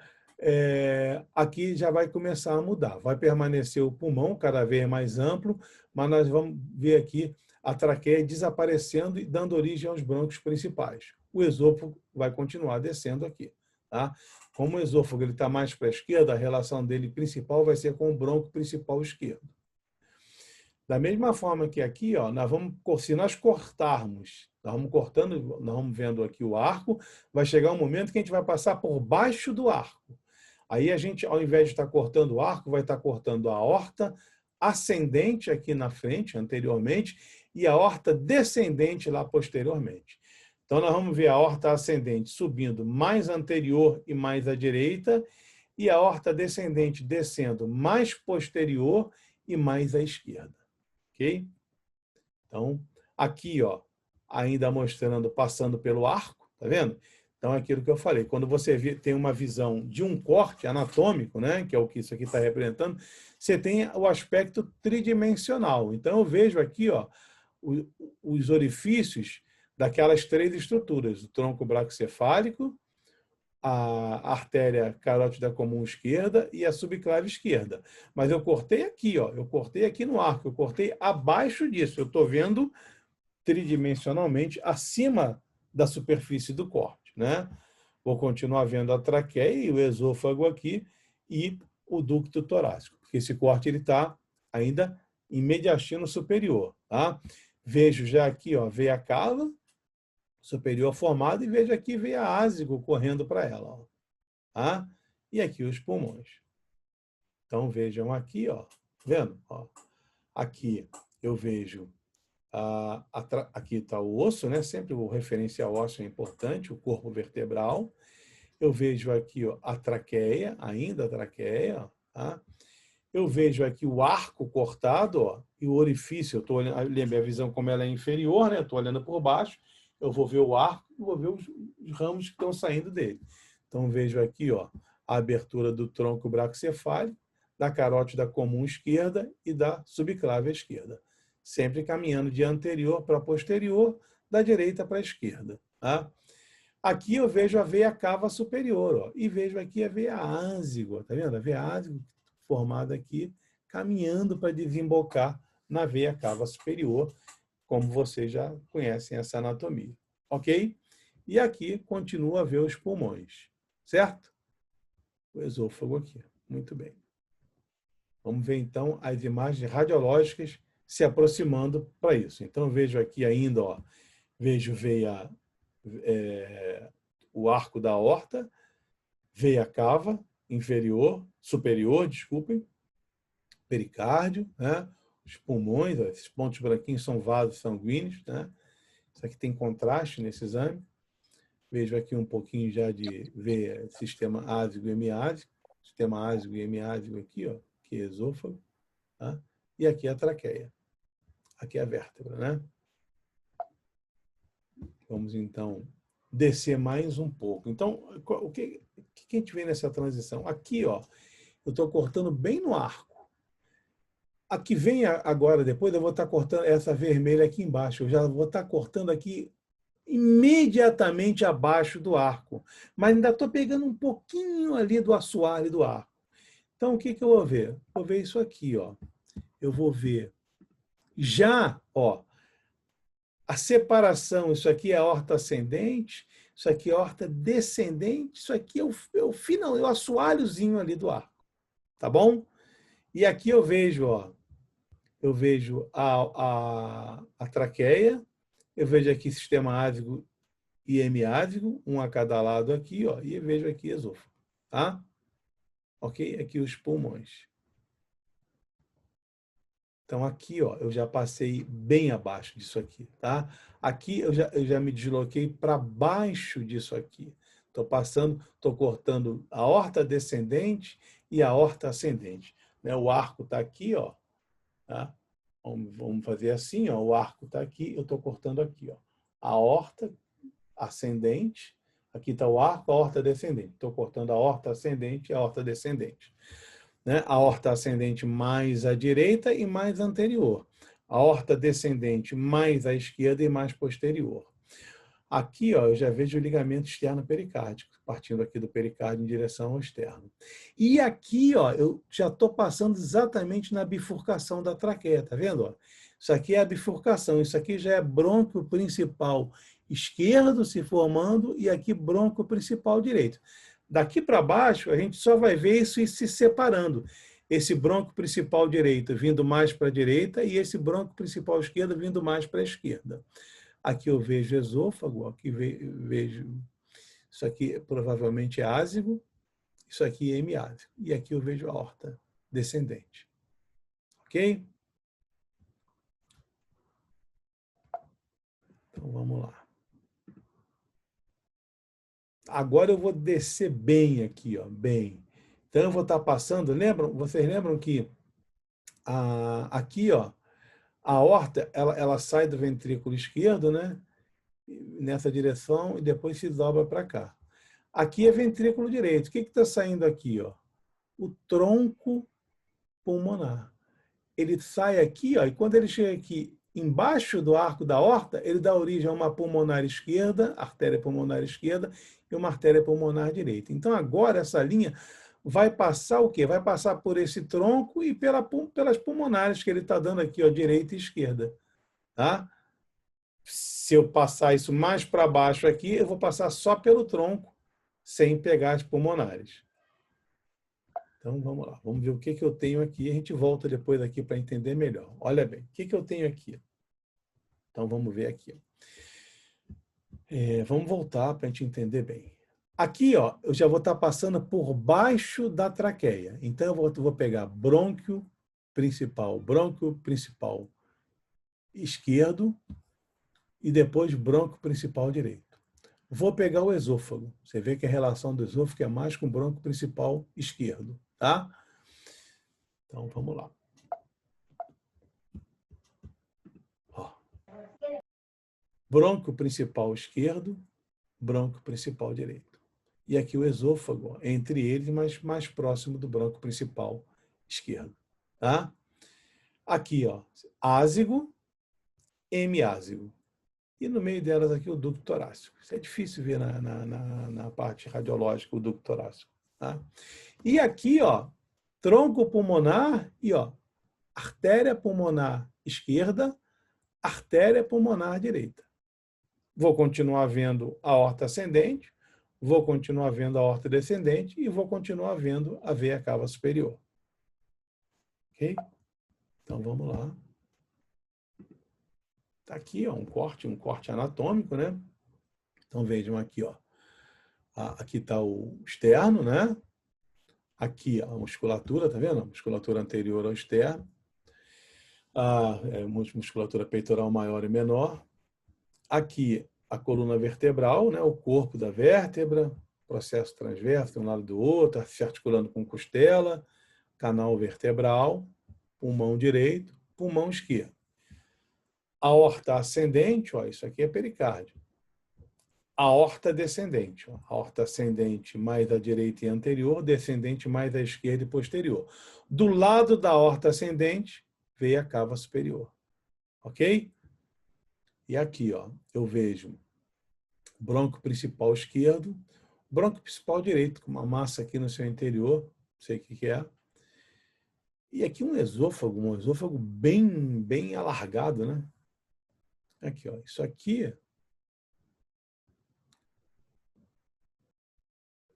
S1: Aqui já vai começar a mudar. Vai permanecer o pulmão cada vez mais amplo, mas nós vamos ver aqui a traqueia desaparecendo e dando origem aos brônquios principais. O esôfago vai continuar descendo aqui. Tá? Como o esôfago está mais para a esquerda, a relação dele principal vai ser com o brônquio principal esquerdo. Da mesma forma que aqui, ó, se nós cortarmos, nós vamos cortando, nós vamos vendo aqui o arco, vai chegar um momento que a gente vai passar por baixo do arco. Aí a gente, ao invés de estar cortando o arco, vai estar cortando a aorta ascendente aqui na frente, anteriormente, e a aorta descendente lá posteriormente. Então, nós vamos ver a aorta ascendente subindo mais anterior e mais à direita, e a aorta descendente descendo mais posterior e mais à esquerda. Ok? Então, aqui, ó, ainda mostrando, passando pelo arco, tá vendo? Então, é aquilo que eu falei, quando você tem uma visão de um corte anatômico, né, que é o que isso aqui está representando, você tem o aspecto tridimensional. Então, eu vejo aqui, ó, os orifícios daquelas 3 estruturas, o tronco bracocefálico, a artéria carótida comum esquerda e a subclave esquerda. Mas eu cortei aqui, ó, eu cortei aqui no arco, eu cortei abaixo disso. Eu estou vendo tridimensionalmente acima da superfície do corte, né? Vou continuar vendo a traqueia e o esôfago aqui e o ducto torácico, porque esse corte ele está ainda em mediastino superior, tá? Vejo já aqui, ó, veia cava superior formada e vejo aqui veia ásigo correndo para ela, ó, tá? E aqui os pulmões. Então vejam aqui, ó, vendo? Ó, aqui eu vejo aqui está o osso, né? Sempre o referencial ósseo é importante, o corpo vertebral. Eu vejo aqui, ó, a traqueia, ainda a traqueia, tá? Eu vejo aqui o arco cortado, ó, e o orifício. Eu estou olhando, lembra a visão como ela é inferior, né? Estou olhando por baixo, eu vou ver o arco e vou ver os ramos que estão saindo dele. Então vejo aqui, ó, a abertura do tronco bracocefálico, da carótida comum esquerda e da subclave esquerda. Sempre caminhando de anterior para posterior, da direita para a esquerda, tá? Aqui eu vejo a veia cava superior, ó, e vejo aqui a veia ásigo, tá vendo? A veia ásigo formada aqui, caminhando para desembocar na veia cava superior, como vocês já conhecem essa anatomia, ok? E aqui continua a ver os pulmões, certo? O esôfago aqui, muito bem. Vamos ver então as imagens radiológicas se aproximando para isso. Então eu vejo aqui ainda, ó, vejo veia o arco da aorta, veia cava inferior, superior, desculpem, pericárdio, né? Os pulmões, ó, esses pontos branquinhos são vasos sanguíneos, né? Isso aqui tem contraste nesse exame. Vejo aqui um pouquinho já de veia sistema ásigo e hemiásico, sistema ásigo e hemiásico aqui, ó, que é esôfago, tá? E aqui a traqueia. Aqui é a vértebra, né? Vamos então descer mais um pouco. Então, o que a gente vê nessa transição? Aqui, ó, eu estou cortando bem no arco. Aqui vem agora, depois eu vou estar cortando essa vermelha aqui embaixo. Eu já vou estar cortando aqui imediatamente abaixo do arco. Mas ainda estou pegando um pouquinho ali do assoalho do arco. Então, o que eu vou ver? Vou ver isso aqui, ó. Eu vou ver já, ó, a separação. Isso aqui é a aorta ascendente, isso aqui é a aorta descendente, isso aqui é o assoalhozinho ali do arco. Tá bom? E aqui eu vejo, ó, eu vejo a traqueia, eu vejo aqui sistema ásigo e hemiásigo, um a cada lado aqui, ó, e eu vejo aqui esôfago, tá? Ok? Aqui os pulmões. Então aqui, ó, eu já passei bem abaixo disso aqui, tá? Aqui eu já me desloquei para baixo disso aqui. Estou passando, estou cortando a aorta descendente e a aorta ascendente, né? O arco está aqui, ó, tá? Vamos fazer assim, ó, o arco está aqui, eu estou cortando aqui, ó, a aorta ascendente, aqui está o arco, a aorta descendente. Estou cortando a aorta ascendente e a aorta descendente, né? A aorta ascendente mais à direita e mais anterior. A aorta descendente mais à esquerda e mais posterior. Aqui, ó, eu já vejo o ligamento externo pericárdico, partindo aqui do pericárdio em direção ao externo. E aqui, ó, eu já estou passando exatamente na bifurcação da traqueia, tá vendo? Ó? Isso aqui é a bifurcação, isso aqui já é brônquio principal esquerdo se formando e aqui brônquio principal direito. Daqui para baixo, a gente só vai ver isso se separando. Esse brônquio principal direito vindo mais para a direita e esse brônquio principal esquerdo vindo mais para a esquerda. Aqui eu vejo esôfago, aqui vejo... Isso aqui provavelmente é ásigo, isso aqui é hemiásigo. E aqui eu vejo a aorta descendente. Ok? Então vamos lá. Agora eu vou descer bem aqui, ó, bem. Então eu vou estar passando, vocês lembram que aqui, ó, a aorta, ela sai do ventrículo esquerdo, né? Nessa direção e depois se dobra para cá. Aqui é ventrículo direito. O que está saindo aqui, ó? O tronco pulmonar. Ele sai aqui, ó, e quando ele chega aqui embaixo do arco da aorta, ele dá origem a uma pulmonar esquerda, artéria pulmonar esquerda, e uma artéria pulmonar direita. Então, agora, essa linha vai passar o quê? Vai passar por esse tronco e pelas pulmonares que ele está dando aqui, ó, direita e esquerda. Tá? Se eu passar isso mais para baixo aqui, eu vou passar só pelo tronco, sem pegar as pulmonares. Então, vamos lá. Vamos ver o que eu tenho aqui. A gente volta depois aqui para entender melhor. Olha bem, o que eu tenho aqui? Então, vamos ver aqui. Vamos voltar para a gente entender bem. Aqui, ó, eu já vou estar passando por baixo da traqueia. Então, eu vou pegar brônquio principal esquerdo e depois brônquio principal direito. Vou pegar o esôfago. Você vê que a relação do esôfago é mais com o brônquio principal esquerdo, tá? Então, vamos lá. Ó. Brônquio principal esquerdo, brônquio principal direito. E aqui o esôfago, entre eles, mas mais próximo do brônquio principal esquerdo, tá? Aqui, ó, ázigo, hemiázigo. E no meio delas aqui o ducto torácico. Isso é difícil ver na parte radiológica, o ducto torácico. Tá? E aqui, ó, tronco pulmonar e ó, artéria pulmonar esquerda, artéria pulmonar direita. Vou continuar vendo a aorta ascendente, vou continuar vendo a aorta descendente e vou continuar vendo a veia cava superior. Ok? Então, vamos lá. Está aqui, ó, um corte anatômico, né? Então, vejam aqui, ó. Aqui está o externo, né? Aqui a musculatura, tá vendo? A musculatura anterior ao externo. A musculatura peitoral maior e menor. Aqui a coluna vertebral, né? O corpo da vértebra, processo transverso de um lado e do outro, se articulando com costela, canal vertebral, pulmão direito, pulmão esquerdo. Aorta ascendente, ó, isso aqui é pericárdio. Aorta descendente, ó, aorta ascendente mais à direita e anterior, descendente mais à esquerda e posterior. Do lado da aorta ascendente, veio a cava superior. Ok? E aqui, ó, eu vejo brônquio principal esquerdo, brônquio principal direito, com uma massa aqui no seu interior, não sei o que é. E aqui um esôfago bem alargado, né? Aqui, ó, isso aqui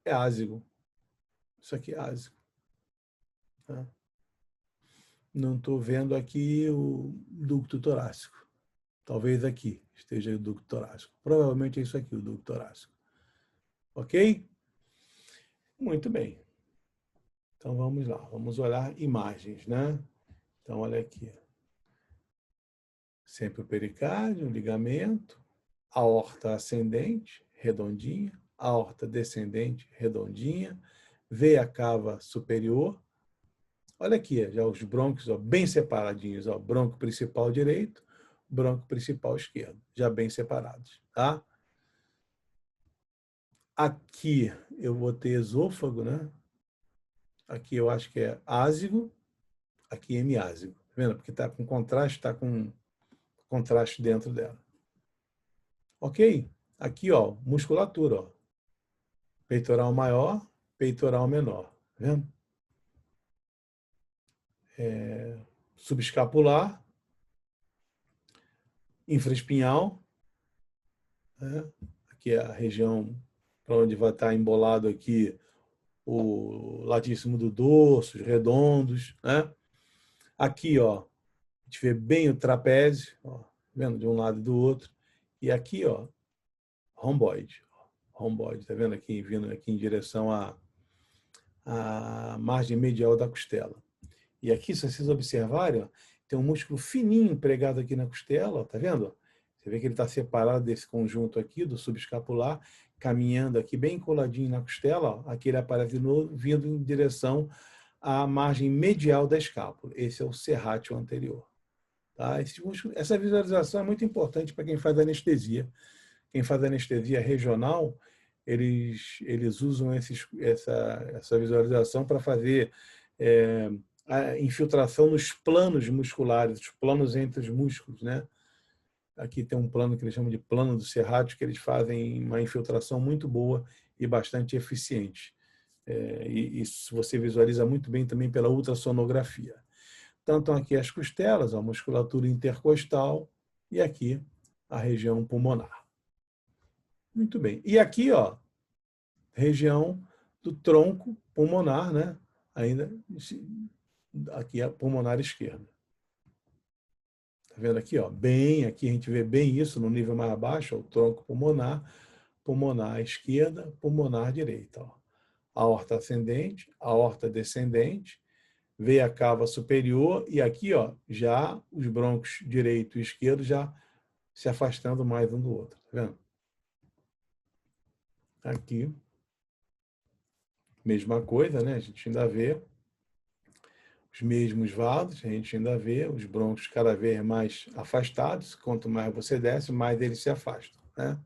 S1: é ázigo. Isso aqui é ázigo. Tá? Não estou vendo aqui o ducto torácico. Talvez aqui esteja o ducto torácico. Provavelmente é isso aqui, o ducto torácico. Ok? Muito bem. Então vamos lá, vamos olhar imagens, né? Então olha aqui. Sempre o pericárdio, o ligamento, aorta ascendente, redondinha, aorta descendente, redondinha, veia cava superior. Olha aqui, já os brônquios, ó, bem separadinhos, ó, brônquio principal direito, brônquio principal esquerdo, já bem separados, tá? Aqui eu vou ter esôfago, né? Aqui eu acho que é ázigo, aqui é hemiázigo. Tá vendo? Porque está com contraste, está com contraste dentro dela. Ok? Aqui, ó, musculatura, ó. Peitoral maior, peitoral menor. Tá vendo? Subescapular, infraespinhal, né? Aqui é a região para onde vai estar embolado aqui o latíssimo do dorso, os redondos, né? Aqui, ó, a gente vê bem o trapézio, ó, vendo de um lado e do outro. E aqui, ó, romboide. Romboide, tá vendo aqui, vindo aqui em direção à margem medial da costela. E aqui, se vocês observarem, ó, tem um músculo fininho pregado aqui na costela, ó, tá vendo? Você vê que ele está separado desse conjunto aqui, do subescapular, caminhando aqui bem coladinho na costela. Ó, aqui ele aparece de novo, vindo em direção à margem medial da escápula. Esse é o serrátil anterior. Tá? Essa visualização é muito importante para quem faz anestesia. Quem faz anestesia regional, eles usam essa visualização para fazer a infiltração nos planos musculares, os planos entre os músculos, né? Aqui tem um plano que eles chamam de plano do Serratos, que eles fazem uma infiltração muito boa e bastante eficiente. E isso você visualiza muito bem também pela ultrassonografia. Então, aqui as costelas, a musculatura intercostal e aqui a região pulmonar. Muito bem. E aqui, ó, região do tronco pulmonar, né? Ainda aqui a pulmonar esquerda. Tá vendo aqui, ó? Bem, aqui a gente vê bem isso no nível mais abaixo, ó, o tronco pulmonar, pulmonar esquerda, pulmonar direita, ó. Aorta ascendente, aorta descendente, veia cava superior e aqui, ó, já os brônquios direito e esquerdo já se afastando mais um do outro, tá vendo? Aqui, mesma coisa, né? A gente ainda vê os mesmos vasos, a gente ainda vê os brônquios cada vez mais afastados. Quanto mais você desce, mais eles se afastam, né?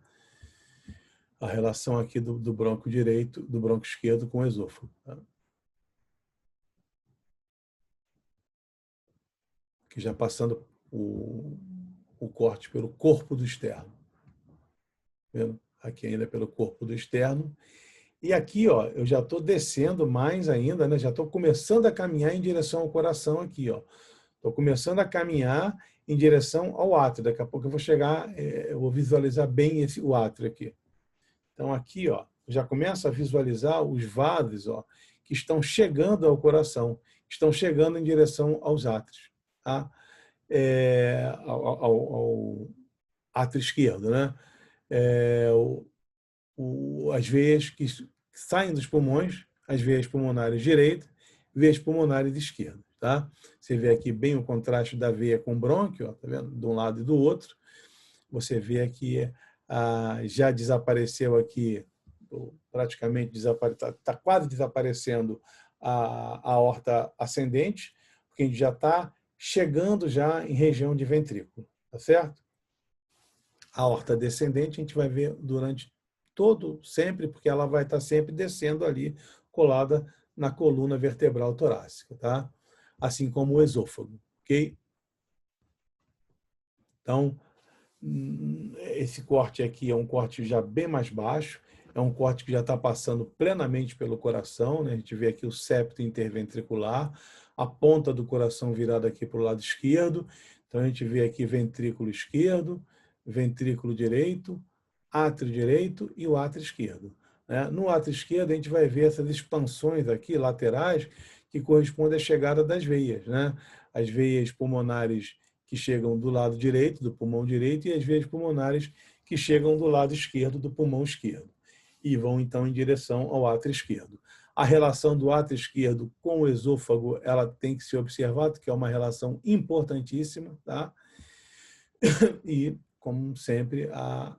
S1: A relação aqui do brônquio direito, do brônquio esquerdo com o esôfago. Tá? Que já passando o corte pelo corpo do externo. Vendo? Aqui ainda pelo corpo do externo. E aqui, ó, eu já estou descendo mais ainda, né? Já estou começando a caminhar em direção ao coração aqui, ó. Estou começando a caminhar em direção ao átrio. Daqui a pouco eu vou chegar, eu vou visualizar bem o átrio aqui. Então aqui, ó, já começo a visualizar os vasos, ó, que estão chegando ao coração, estão chegando em direção aos átrios, tá? Ao átrio esquerdo, né? As veias que saem dos pulmões, as veias pulmonares direita, veias pulmonares esquerda, tá? Você vê aqui bem o contraste da veia com o brônquio, ó, tá vendo? De um lado e do outro. Você vê aqui, já desapareceu aqui, praticamente está quase desaparecendo a aorta ascendente, porque a gente já está chegando já em região de ventrículo, tá certo? A aorta descendente a gente vai ver durante sempre, porque ela vai estar sempre descendo ali, colada na coluna vertebral torácica, tá? Assim como o esôfago, ok? Então, esse corte aqui é um corte já bem mais baixo, é um corte que já está passando plenamente pelo coração, né? A gente vê aqui o septo interventricular, a ponta do coração virada aqui para o lado esquerdo, então a gente vê aqui ventrículo esquerdo, ventrículo direito, átrio direito e o átrio esquerdo, né? No átrio esquerdo a gente vai ver essas expansões aqui laterais que correspondem à chegada das veias, né? As veias pulmonares que chegam do lado direito, do pulmão direito, e as veias pulmonares que chegam do lado esquerdo, do pulmão esquerdo. E vão, então, em direção ao átrio esquerdo. A relação do átrio esquerdo com o esôfago, ela tem que ser observada, que é uma relação importantíssima, tá? E, como sempre, a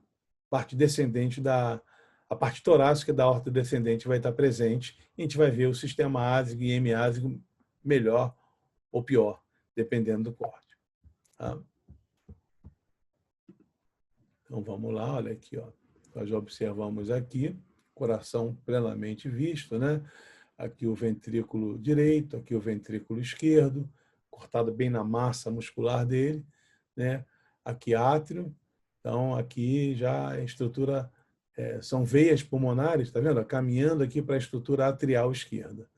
S1: parte descendente a parte torácica da aorta descendente vai estar presente, e a gente vai ver o sistema ásico e hemiásico melhor ou pior, dependendo do corte. Tá? Então vamos lá, olha aqui, ó. Nós já observamos aqui, coração plenamente visto, né? Aqui o ventrículo direito, aqui o ventrículo esquerdo, cortado bem na massa muscular dele, né? Aqui átrio, então aqui já a estrutura, são veias pulmonares, tá vendo? Caminhando aqui para a estrutura atrial esquerda.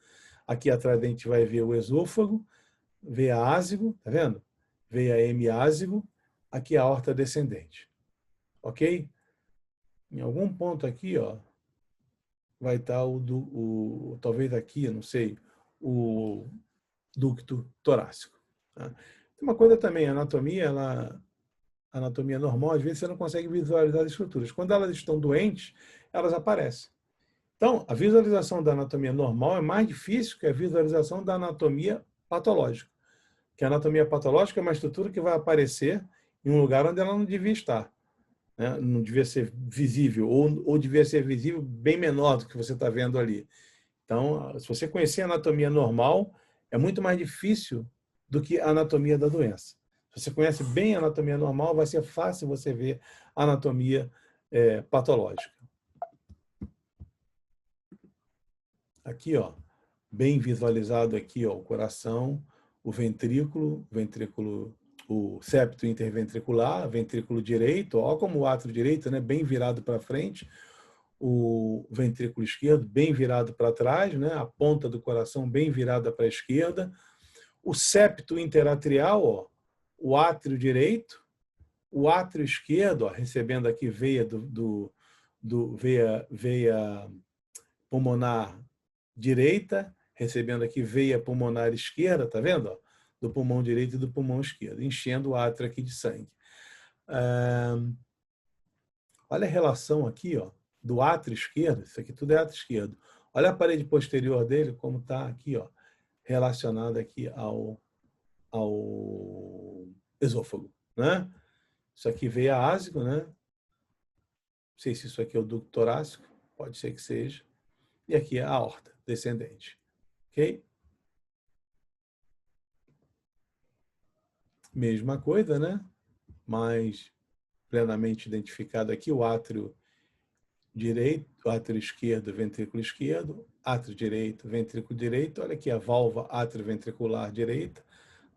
S1: Aqui atrás a gente vai ver o esôfago, veia ásigo, tá vendo? Veia hemiásigo, aqui a aorta descendente. Ok? Em algum ponto aqui, ó, vai estar talvez aqui, não sei, o ducto torácico. Tá? Tem uma coisa também, a anatomia, a anatomia normal, às vezes você não consegue visualizar as estruturas. Quando elas estão doentes, elas aparecem. Então, a visualização da anatomia normal é mais difícil que a visualização da anatomia patológica. Que a anatomia patológica é uma estrutura que vai aparecer em um lugar onde ela não devia estar. Né? Não devia ser visível, ou devia ser visível bem menor do que você está vendo ali. Então, se você conhecer a anatomia normal, é muito mais difícil do que a anatomia da doença. Se você conhece bem a anatomia normal, vai ser fácil você ver a anatomia patológica. Aqui, ó, bem visualizado aqui, ó, o coração, o ventrículo, o septo interventricular, ventrículo direito, ó, como o átrio direito, né, bem virado para frente, o ventrículo esquerdo bem virado para trás, né, a ponta do coração bem virada para a esquerda, o septo interatrial, ó, o átrio direito, o átrio esquerdo, ó, recebendo aqui veia veia pulmonar direita, recebendo aqui veia pulmonar esquerda, tá vendo? Ó? Do pulmão direito e do pulmão esquerdo, enchendo o átrio aqui de sangue. Olha a relação aqui, ó, do átrio esquerdo, isso aqui tudo é átrio esquerdo. Olha a parede posterior dele, como está aqui, ó, relacionada aqui ao esôfago, né? Isso aqui veia ásico, né? Não sei se isso aqui é o ducto torácico, pode ser que seja. E aqui é a aorta descendente, ok? Mesma coisa, né? Mas plenamente identificado aqui o átrio direito, átrio esquerdo, ventrículo esquerdo, átrio direito, ventrículo direito. Olha aqui a válvula atrioventricular direita,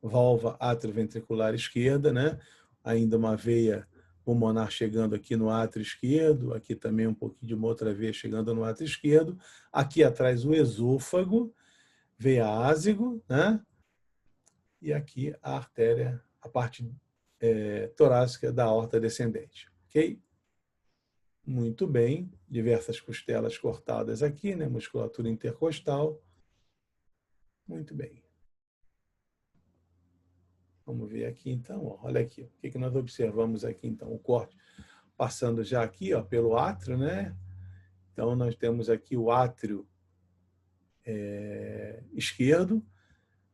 S1: válvula atrioventricular esquerda, né? Ainda uma veia pulmonar chegando aqui no átrio esquerdo, aqui também um pouquinho de uma outra veia chegando no átrio esquerdo. Aqui atrás o esôfago, veia ásigo, né? E aqui a artéria, a parte torácica da aorta descendente, ok? Muito bem, diversas costelas cortadas aqui, né? Musculatura intercostal. Muito bem. Vamos ver aqui então, ó. Olha aqui, o que nós observamos aqui então? O corte passando já aqui, ó, pelo átrio, né? Então nós temos aqui o átrio esquerdo,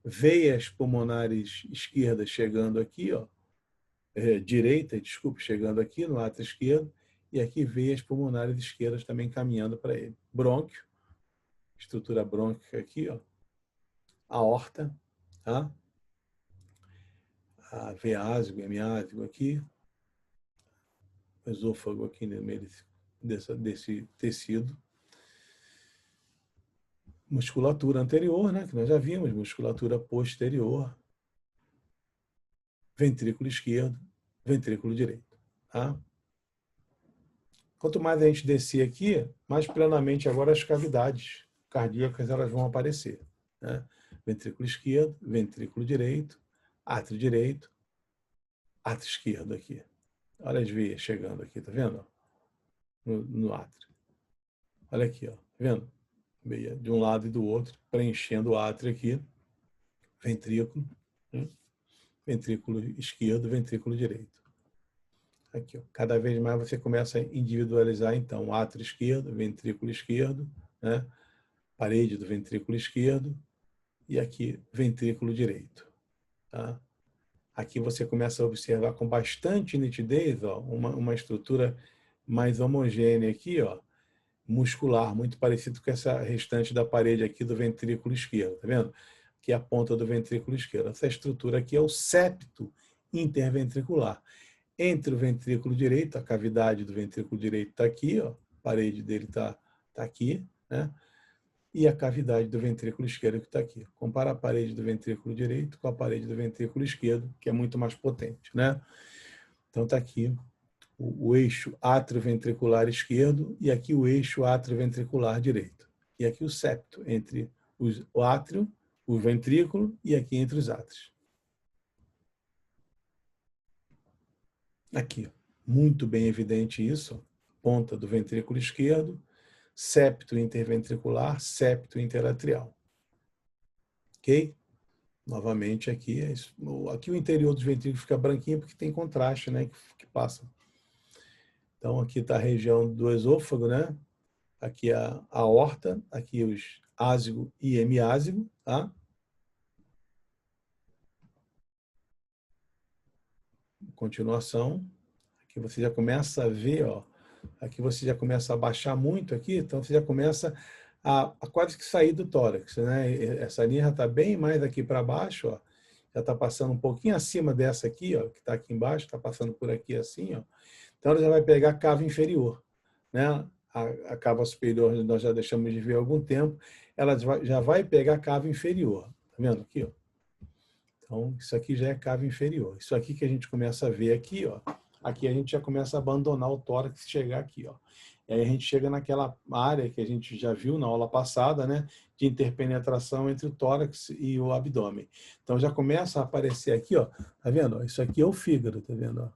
S1: veias pulmonares esquerdas chegando aqui, ó, direita, desculpe, chegando aqui no átrio esquerdo, e aqui veias pulmonares esquerdas também caminhando para ele. Brônquio, estrutura brônquica aqui, ó, aorta, tá? A veia ásigo, hemiásigo aqui, o esôfago aqui no meio desse tecido. Musculatura anterior, né, que nós já vimos, musculatura posterior, ventrículo esquerdo, ventrículo direito. Tá? Quanto mais a gente descer aqui, mais plenamente agora as cavidades cardíacas elas vão aparecer. Né? Ventrículo esquerdo, ventrículo direito, átrio esquerdo aqui. Olha as veias chegando aqui, tá vendo? No átrio. Olha aqui, ó, tá vendo? Veia de um lado e do outro, preenchendo o átrio aqui, ventrículo, né? Ventrículo esquerdo, ventrículo direito. Aqui, ó. Cada vez mais você começa a individualizar, então, átrio esquerdo, né? Parede do ventrículo esquerdo e aqui ventrículo direito. Tá? Aqui você começa a observar com bastante nitidez, ó, uma estrutura mais homogênea aqui, ó, muscular, muito parecido com essa restante da parede aqui do ventrículo esquerdo, tá vendo? Aqui é a ponta do ventrículo esquerdo. Essa estrutura aqui é o septo interventricular. Entre o ventrículo direito, a cavidade do ventrículo direito está aqui, ó, a parede dele está aqui, né? E a cavidade do ventrículo esquerdo que está aqui. Compara a parede do ventrículo direito com a parede do ventrículo esquerdo, que é muito mais potente, né? Então está aqui o eixo atrioventricular esquerdo e aqui o eixo atrioventricular direito. E aqui o septo entre o átrio, o ventrículo e aqui entre os átrios. Aqui, muito bem evidente isso, ponta do ventrículo esquerdo, septo interventricular, septo interatrial. Ok? Novamente aqui, aqui o interior dos ventrículos fica branquinho porque tem contraste, né, que passa. Então aqui está a região do esôfago, né? Aqui a aorta, aqui os ásigo e hemiásigo, tá? Continuação, aqui você já começa a ver, ó, aqui você já começa a baixar muito aqui, então você já começa a quase que sair do tórax, né? Essa linha já está bem mais aqui para baixo, ó, já está passando um pouquinho acima dessa aqui, ó, que está aqui embaixo, está passando por aqui assim, ó. Então ela já vai pegar a cava inferior, né? a cava superior nós já deixamos de ver há algum tempo, ela já vai pegar a cava inferior. Tá vendo aqui, ó? Então, isso aqui já é cava inferior. Isso aqui que a gente começa a ver aqui, ó. Aqui a gente já começa a abandonar o tórax e chegar aqui, ó. E aí a gente chega naquela área que a gente já viu na aula passada, né? De interpenetração entre o tórax e o abdômen. Então já começa a aparecer aqui, ó. Tá vendo? Isso aqui é o fígado, tá vendo? Ó?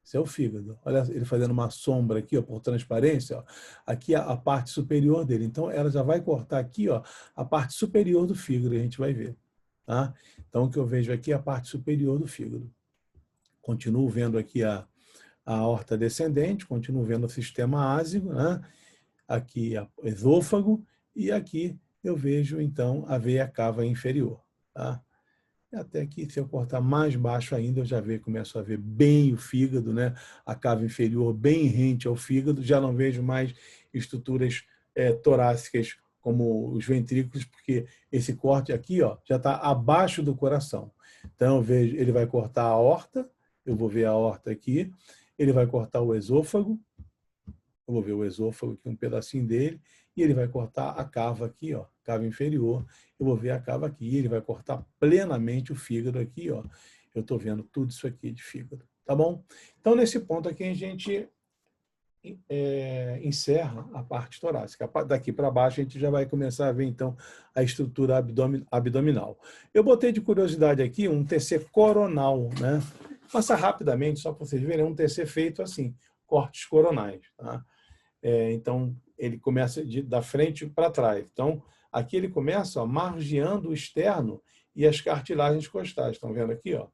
S1: Isso é o fígado. Olha ele fazendo uma sombra aqui, ó, por transparência, ó. Aqui a parte superior dele. Então ela já vai cortar aqui, ó, a parte superior do fígado, a gente vai ver. Tá? Então, o que eu vejo aqui é a parte superior do fígado. Continuo vendo aqui a aorta descendente, continuo vendo o sistema ásico, né? Aqui o esôfago, e aqui eu vejo, então, a veia cava inferior. Tá? E até aqui, se eu cortar mais baixo ainda, eu já começo a ver bem o fígado, né? A cava inferior bem rente ao fígado, já não vejo mais estruturas torácicas como os ventrículos, porque esse corte aqui, ó, já está abaixo do coração. Então, eu vejo, ele vai cortar a aorta, eu vou ver a aorta aqui, ele vai cortar o esôfago, eu vou ver o esôfago aqui, um pedacinho dele, e ele vai cortar a cava aqui, ó, cava inferior, eu vou ver a cava aqui, e ele vai cortar plenamente o fígado aqui, ó. Eu estou vendo tudo isso aqui de fígado, tá bom? Então, nesse ponto aqui, a gente encerra a parte torácica. Daqui para baixo, a gente já vai começar a ver, então, a estrutura abdominal. Eu botei de curiosidade aqui um TC coronal, né? Passa rapidamente, só para vocês verem, um TC feito assim, cortes coronais, tá? Então, ele começa da frente para trás. Então, aqui ele começa, ó, margeando o externo e as cartilagens costais. Estão vendo aqui? Ó?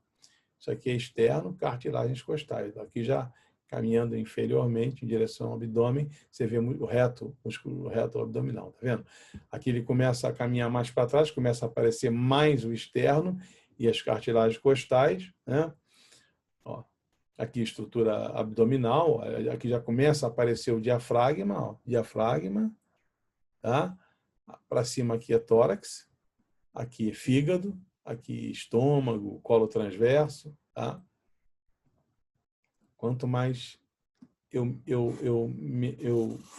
S1: Isso aqui é externo, cartilagens costais. Aqui já caminhando inferiormente em direção ao abdômen, você vê o reto, músculo reto abdominal. Tá vendo? Aqui ele começa a caminhar mais para trás, começa a aparecer mais o externo e as cartilagens costais, né? Ó, aqui estrutura abdominal, aqui já começa a aparecer o diafragma, ó, diafragma, tá? Para cima aqui é tórax, aqui é fígado, aqui estômago, colo transverso, tá? Quanto mais eu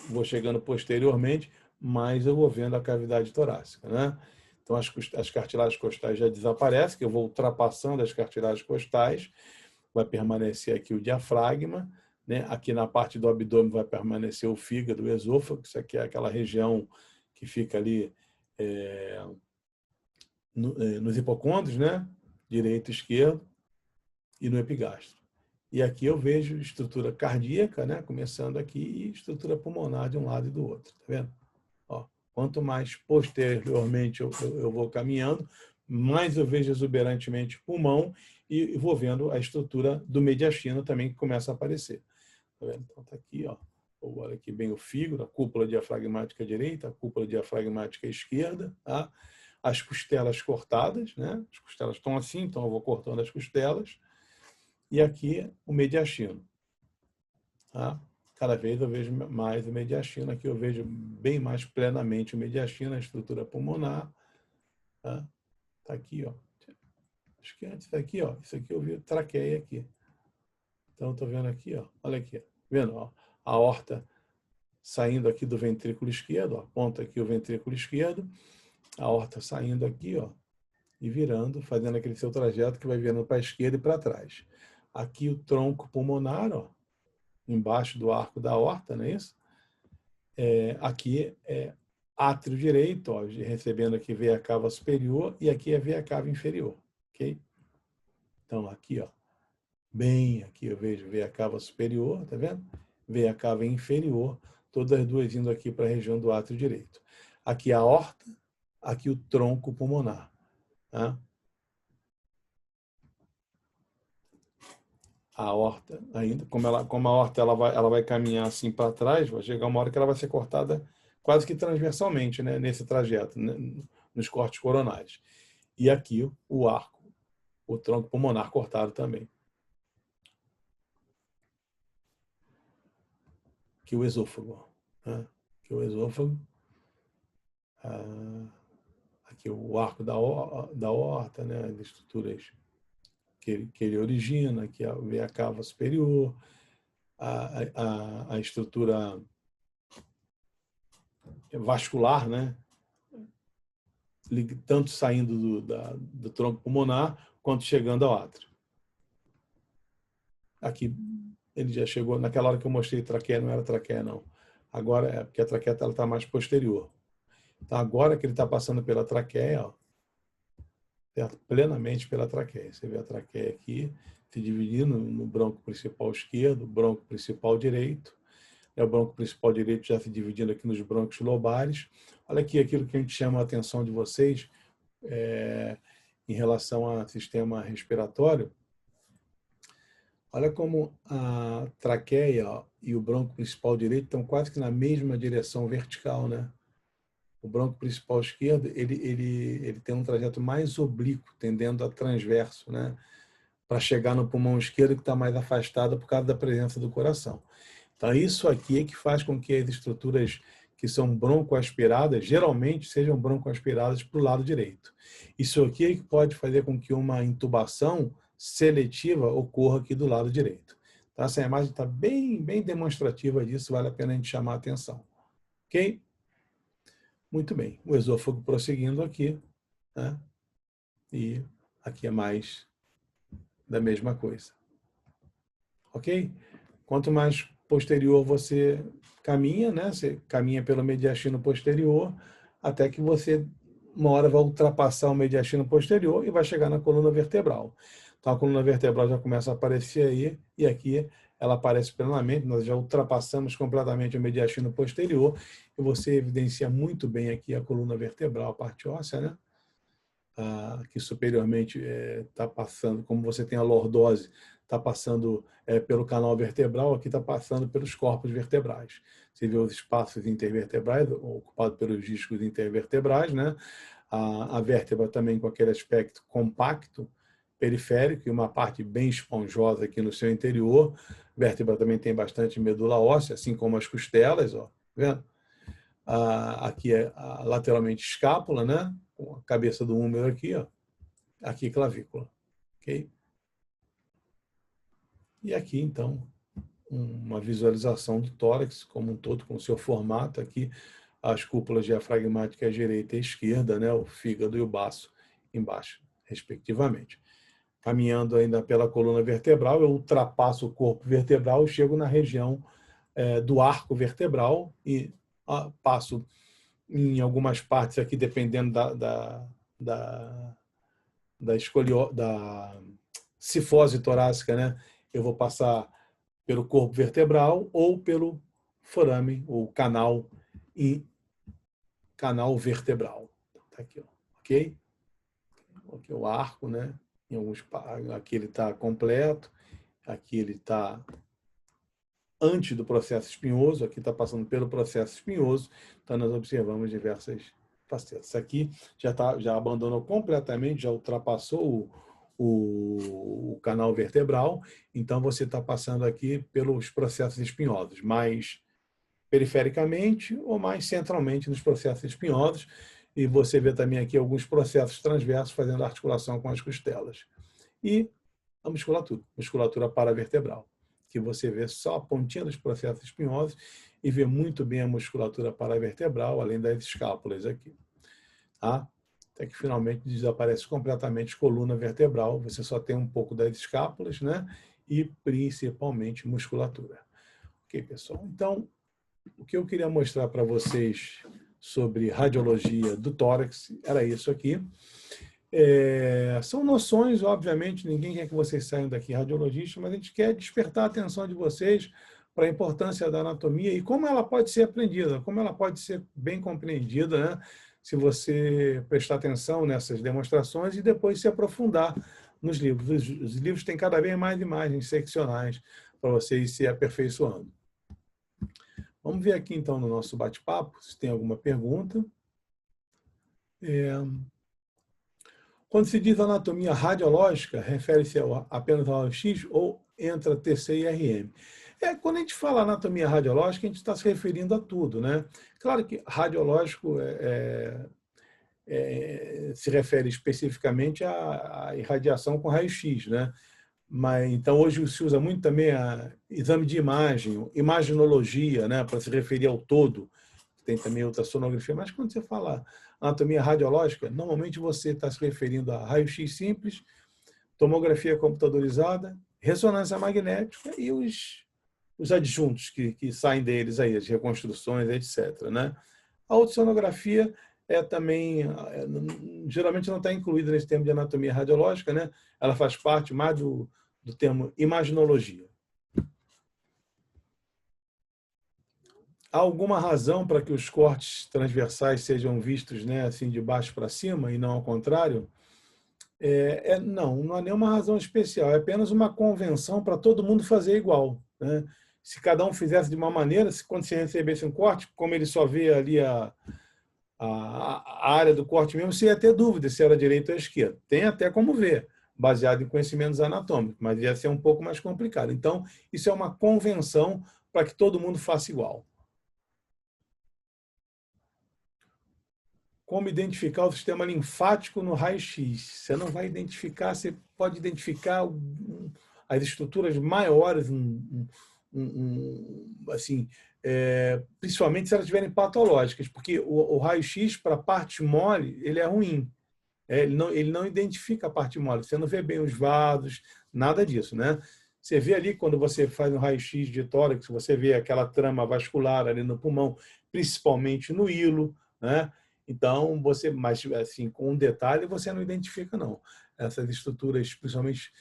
S1: vou chegando posteriormente, mais eu vou vendo a cavidade torácica, né? Então as cartilagens costais já desaparecem, que eu vou ultrapassando as cartilagens costais, vai permanecer aqui o diafragma, né? Aqui na parte do abdômen vai permanecer o fígado, o esôfago, isso aqui é aquela região que fica ali nos hipocôndrios, né? Direito e esquerdo, e no epigastro. E aqui eu vejo estrutura cardíaca, né? Começando aqui, e estrutura pulmonar de um lado e do outro, tá vendo? Ó, quanto mais posteriormente eu vou caminhando, mais eu vejo exuberantemente pulmão e vou vendo a estrutura do mediastino também que começa a aparecer. Tá vendo? Então tá aqui, ó. Olha aqui bem o fígado, a cúpula diafragmática direita, a cúpula diafragmática esquerda, tá? As costelas cortadas, né? As costelas estão assim, então eu vou cortando as costelas. E aqui o mediastino, tá? Cada vez eu vejo mais o mediastino, aqui eu vejo bem mais plenamente o mediastino, a estrutura pulmonar, tá? Tá aqui, ó. Acho que antes daqui, ó, isso aqui eu vi traqueia aqui. Então eu tô vendo aqui, ó, olha aqui, ó. Vendo, ó, a aorta saindo aqui do ventrículo esquerdo, ó, aponta aqui o ventrículo esquerdo, a aorta saindo aqui, ó, e virando, fazendo aquele seu trajeto que vai virando para a esquerda e para trás. Aqui o tronco pulmonar, ó, embaixo do arco da aorta, não é isso? Aqui é átrio direito, ó, recebendo aqui veia cava superior, e aqui é veia cava inferior, ok? Então, aqui, ó, bem aqui eu vejo veia cava superior, tá vendo? Veia cava inferior, todas as duas indo aqui para a região do átrio direito. Aqui a aorta, aqui o tronco pulmonar, tá? A aorta ainda, como a aorta ela vai caminhar assim para trás, vai chegar uma hora que ela vai ser cortada quase que transversalmente, né, nesse trajeto, né, nos cortes coronais. E aqui o arco, o tronco pulmonar cortado também. Aqui o esôfago, né? Aqui o esôfago, aqui o arco da aorta, né, as estruturas que ele origina, aqui vem a cava superior, a estrutura vascular, né? Tanto saindo do tronco pulmonar, quanto chegando ao átrio. Aqui, ele já chegou, naquela hora que eu mostrei traqueia, não era traqueia, não. Agora é porque a traqueia está mais posterior. Então, agora que ele está passando pela traqueia, ó, plenamente pela traqueia. Você vê a traqueia aqui, se dividindo no bronco principal esquerdo, bronco principal direito. O bronco principal direito já se dividindo aqui nos brônquios lobares. Olha aqui aquilo que a gente chama a atenção de vocês em relação ao sistema respiratório. Olha como a traqueia, ó, e o bronco principal direito estão quase que na mesma direção vertical, né? O bronco principal esquerdo, ele tem um trajeto mais oblíquo, tendendo a transverso, né? Para chegar no pulmão esquerdo, que está mais afastado por causa da presença do coração. Então, isso aqui é que faz com que as estruturas que são broncoaspiradas, geralmente sejam broncoaspiradas para o lado direito. Isso aqui é que pode fazer com que uma intubação seletiva ocorra aqui do lado direito. Então, essa imagem está bem demonstrativa disso, vale a pena a gente chamar a atenção. Ok? Muito bem. O esôfago prosseguindo aqui, né? E aqui é mais da mesma coisa. Ok? Quanto mais posterior você caminha, né? Você caminha pelo mediastino posterior, até que você, uma hora, vai ultrapassar o mediastino posterior e vai chegar na coluna vertebral. Então, a coluna vertebral já começa a aparecer aí, e aqui ela aparece plenamente, nós já ultrapassamos completamente o mediastino posterior, e você evidencia muito bem aqui a coluna vertebral, a parte óssea, né? Que superiormente está passando, como você tem a lordose, está passando pelo canal vertebral, aqui está passando pelos corpos vertebrais. Você vê os espaços intervertebrais ocupados pelos discos intervertebrais, né? A vértebra também com aquele aspecto compacto, periférico, e uma parte bem esponjosa aqui no seu interior. A vértebra também tem bastante medula óssea, assim como as costelas, ó, vendo? Aqui é lateralmente escápula, né? Com a cabeça do húmero aqui, ó. Aqui clavícula, ok? E aqui, então, uma visualização do tórax como um todo, com o seu formato aqui, as cúpulas diafragmáticas direita e esquerda, né? O fígado e o baço embaixo, respectivamente. Caminhando ainda pela coluna vertebral, eu ultrapasso o corpo vertebral e chego na região do arco vertebral e passo em algumas partes aqui, dependendo da cifose torácica, né? Eu vou passar pelo corpo vertebral ou pelo forame, ou canal vertebral. Tá aqui, ó, ok? Aqui é o arco, né? Aqui ele está completo, aqui ele está antes do processo espinhoso, aqui está passando pelo processo espinhoso, então nós observamos diversas facetas. Aqui já abandonou completamente, já ultrapassou o canal vertebral, então você está passando aqui pelos processos espinhosos, mais perifericamente ou mais centralmente nos processos espinhosos, e você vê também aqui alguns processos transversos fazendo articulação com as costelas. E a musculatura paravertebral, que você vê só a pontinha dos processos espinhosos e vê muito bem a musculatura paravertebral, além das escápulas aqui. Tá? Até que finalmente desaparece completamente coluna vertebral, você só tem um pouco das escápulas, né? E principalmente musculatura. Ok, pessoal? Então, o que eu queria mostrar para vocês sobre radiologia do tórax era isso aqui. São noções, obviamente, ninguém quer que vocês saiam daqui radiologistas, mas a gente quer despertar a atenção de vocês para a importância da anatomia e como ela pode ser aprendida, como ela pode ser bem compreendida, né? Se você prestar atenção nessas demonstrações e depois se aprofundar nos livros. Os livros têm cada vez mais imagens seccionais para vocês se aperfeiçoando. Vamos ver aqui, então, no nosso bate-papo, se tem alguma pergunta. Quando se diz anatomia radiológica, refere-se apenas ao raio-x ou entra TC e RM? Quando a gente fala anatomia radiológica, a gente está se referindo a tudo, né? Claro que radiológico se refere especificamente à irradiação com raio-x, né? Mas, então, hoje se usa muito também exame de imagem, imaginologia, né? Para se referir ao todo, tem também ultrassonografia, mas quando você fala anatomia radiológica, normalmente você está se referindo a raio-x simples, tomografia computadorizada, ressonância magnética e os adjuntos que saem deles aí, as reconstruções, etc., né? A ultrassonografia é também, geralmente não está incluída nesse termo de anatomia radiológica, né? Ela faz parte mais do termo imaginologia. Há alguma razão para que os cortes transversais sejam vistos, né, assim, de baixo para cima e não ao contrário? Não há nenhuma razão especial, é apenas uma convenção para todo mundo fazer igual, né? Se cada um fizesse de uma maneira, quando você recebesse um corte, como ele só vê ali a área do corte mesmo, você ia ter dúvida se era direita ou esquerda. Tem até como ver, baseado em conhecimentos anatômicos, mas ia ser um pouco mais complicado. Então, isso é uma convenção para que todo mundo faça igual. Como identificar o sistema linfático no raio-x? Você não vai identificar, você pode identificar as estruturas maiores, assim, principalmente se elas estiverem patológicas, porque o raio-x, para a parte mole, ele é ruim. Ele não identifica a parte mole. Você não vê bem os vasos, nada disso, né? Você vê ali, quando você faz um raio-x de tórax, você vê aquela trama vascular ali no pulmão, principalmente no hilo, né? Então, mas assim, com um detalhe, você não identifica, não. Essas estruturas, principalmente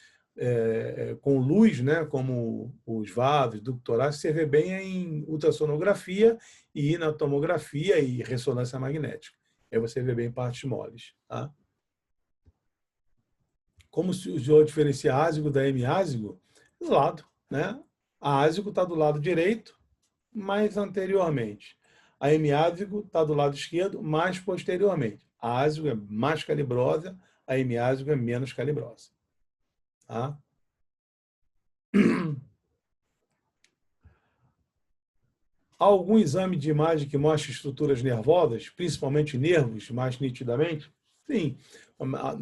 S1: com luz, né, como os vasos, ductorais, você vê bem em ultrassonografia e na tomografia e ressonância magnética. Aí você vê bem partes moles. Tá? Como se o senhor diferencia ázigo da hemiázigo? Do lado, né? A ázigo está do lado direito, mais anteriormente. A hemiázigo está do lado esquerdo, mais posteriormente. A ázigo é mais calibrosa, a hemiázigo é menos calibrosa. Tá? Há algum exame de imagem que mostre estruturas nervosas, principalmente nervos, mais nitidamente? Sim.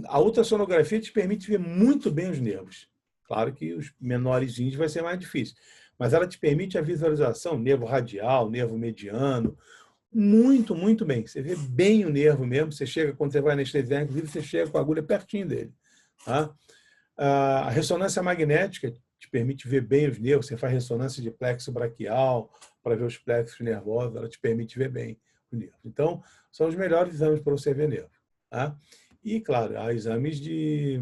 S1: A ultrassonografia te permite ver muito bem os nervos. Claro que os menorzinhos vai ser mais difícil. Mas ela te permite a visualização, nervo radial, nervo mediano, muito, muito bem. Você vê bem o nervo mesmo. Você chega, quando você vai anestesiar, inclusive, você chega com a agulha pertinho dele. Tá? A ressonância magnética te permite ver bem os nervos. Você faz ressonância de plexo braquial para ver os plexos nervosos, ela te permite ver bem o nervo. Então, são os melhores exames para você ver nervo. Tá? E, claro, há exames que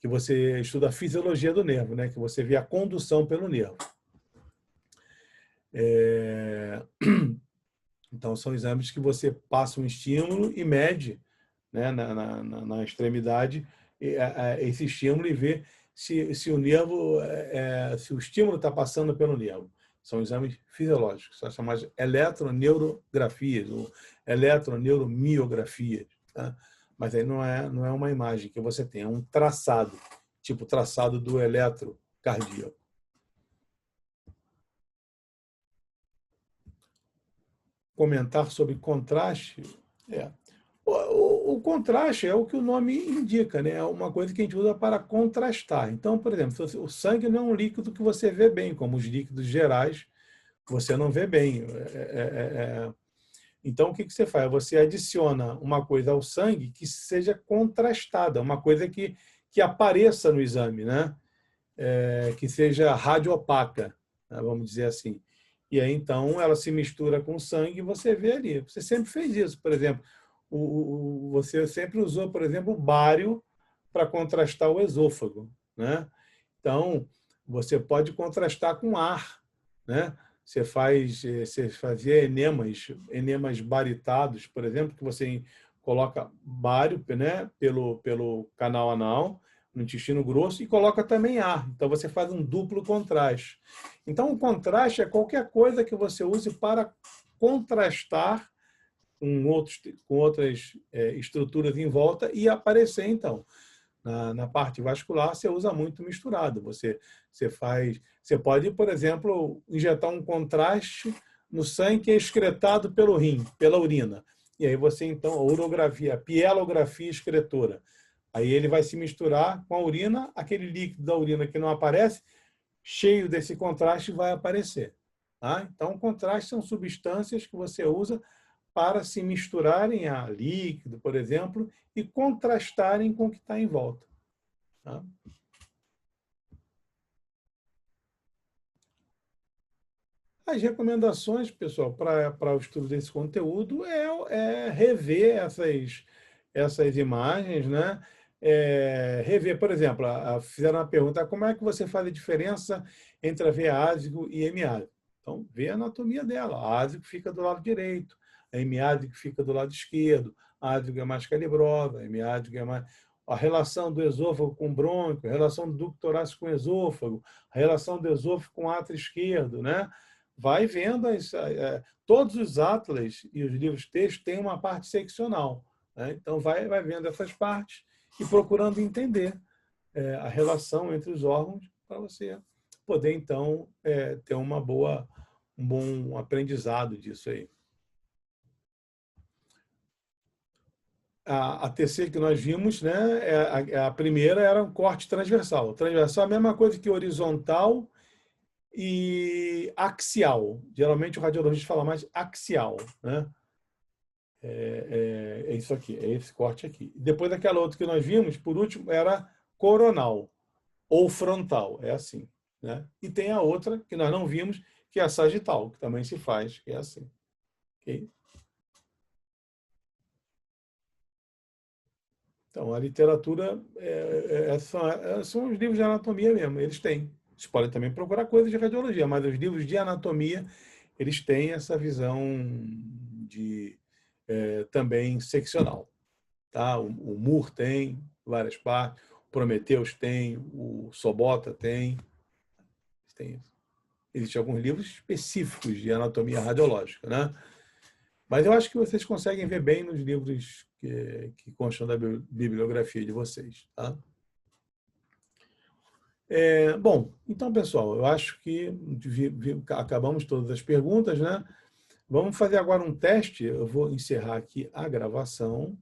S1: você estuda a fisiologia do nervo, né? Que você vê a condução pelo nervo. Então, são exames que você passa um estímulo e mede, né, na extremidade esse estímulo e vê se o nervo, se o estímulo está passando pelo nervo. São exames fisiológicos, são chamados eletroneurografias ou eletroneuromiografias. Tá? Mas aí não é uma imagem que você tem, é um traçado, tipo traçado do eletrocardíaco. Comentar sobre contraste. O contraste é o que o nome indica, né? É uma coisa que a gente usa para contrastar. Então, por exemplo, o sangue não é um líquido que você vê bem, como os líquidos gerais, você não vê bem. Então, o que você faz? Você adiciona uma coisa ao sangue que seja contrastada, uma coisa que apareça no exame, né? Que seja radioopaca, né? Vamos dizer assim. E aí, então, ela se mistura com o sangue e você vê ali. Você sempre fez isso, por exemplo. Você sempre usou, por exemplo, o bário para contrastar o esôfago, né? Então, você pode contrastar com ar, né? Você fazia enemas baritados, por exemplo, que você coloca bário, né, pelo canal anal, no intestino grosso, e coloca também ar. Então, você faz um duplo contraste. Então, o contraste é qualquer coisa que você use para contrastar com outras estruturas em volta e aparecer, então. Na parte vascular, você usa muito misturado. Você pode, por exemplo, injetar um contraste no sangue que é excretado pelo rim, pela urina. E aí você, então, a urografia, a pielografia excretora. Aí ele vai se misturar com a urina, aquele líquido da urina que não aparece, cheio desse contraste, vai aparecer. Tá? Então, contraste são substâncias que você usa para se misturarem a líquido, por exemplo, e contrastarem com o que está em volta. Tá? As recomendações, pessoal, para o estudo desse conteúdo é rever essas imagens, né? Rever, por exemplo, fizeram uma pergunta: como é que você faz a diferença entre a veia ásico e hemiásico? Então, vê a anatomia dela. A ásico fica do lado direito, a hemiásico fica do lado esquerdo, a ásico é mais calibrosa, a hemiásico é mais... A relação do esôfago com o brônquio, a relação do ducto torácico com o esôfago, a relação do esôfago com o átrio esquerdo, né? Vai vendo todos os atlas e os livros textos têm uma parte seccional, né? Então vai vendo essas partes e procurando entender a relação entre os órgãos para você poder então ter um bom aprendizado disso aí. A terceira que nós vimos, né, a primeira era um corte transversal. Transversal é a mesma coisa que horizontal e axial. Geralmente o radiologista fala mais axial, né? É isso aqui, é esse corte aqui. Depois daquela outra que nós vimos, por último, era coronal ou frontal, é assim, né? E tem a outra que nós não vimos, que é a sagital, que também se faz, que é assim. Okay? Então, a literatura são os livros de anatomia mesmo, eles têm. Vocês podem também procurar coisas de radiologia, mas os livros de anatomia, eles têm essa visão também seccional. Tá? O Moore tem várias partes, o Prometheus tem, o Sobota tem. Existem alguns livros específicos de anatomia radiológica, né? Mas eu acho que vocês conseguem ver bem nos livros que constam da bibliografia de vocês. Tá? Bom, então, pessoal, eu acho que acabamos todas as perguntas, né? Vamos fazer agora um teste. Eu vou encerrar aqui a gravação.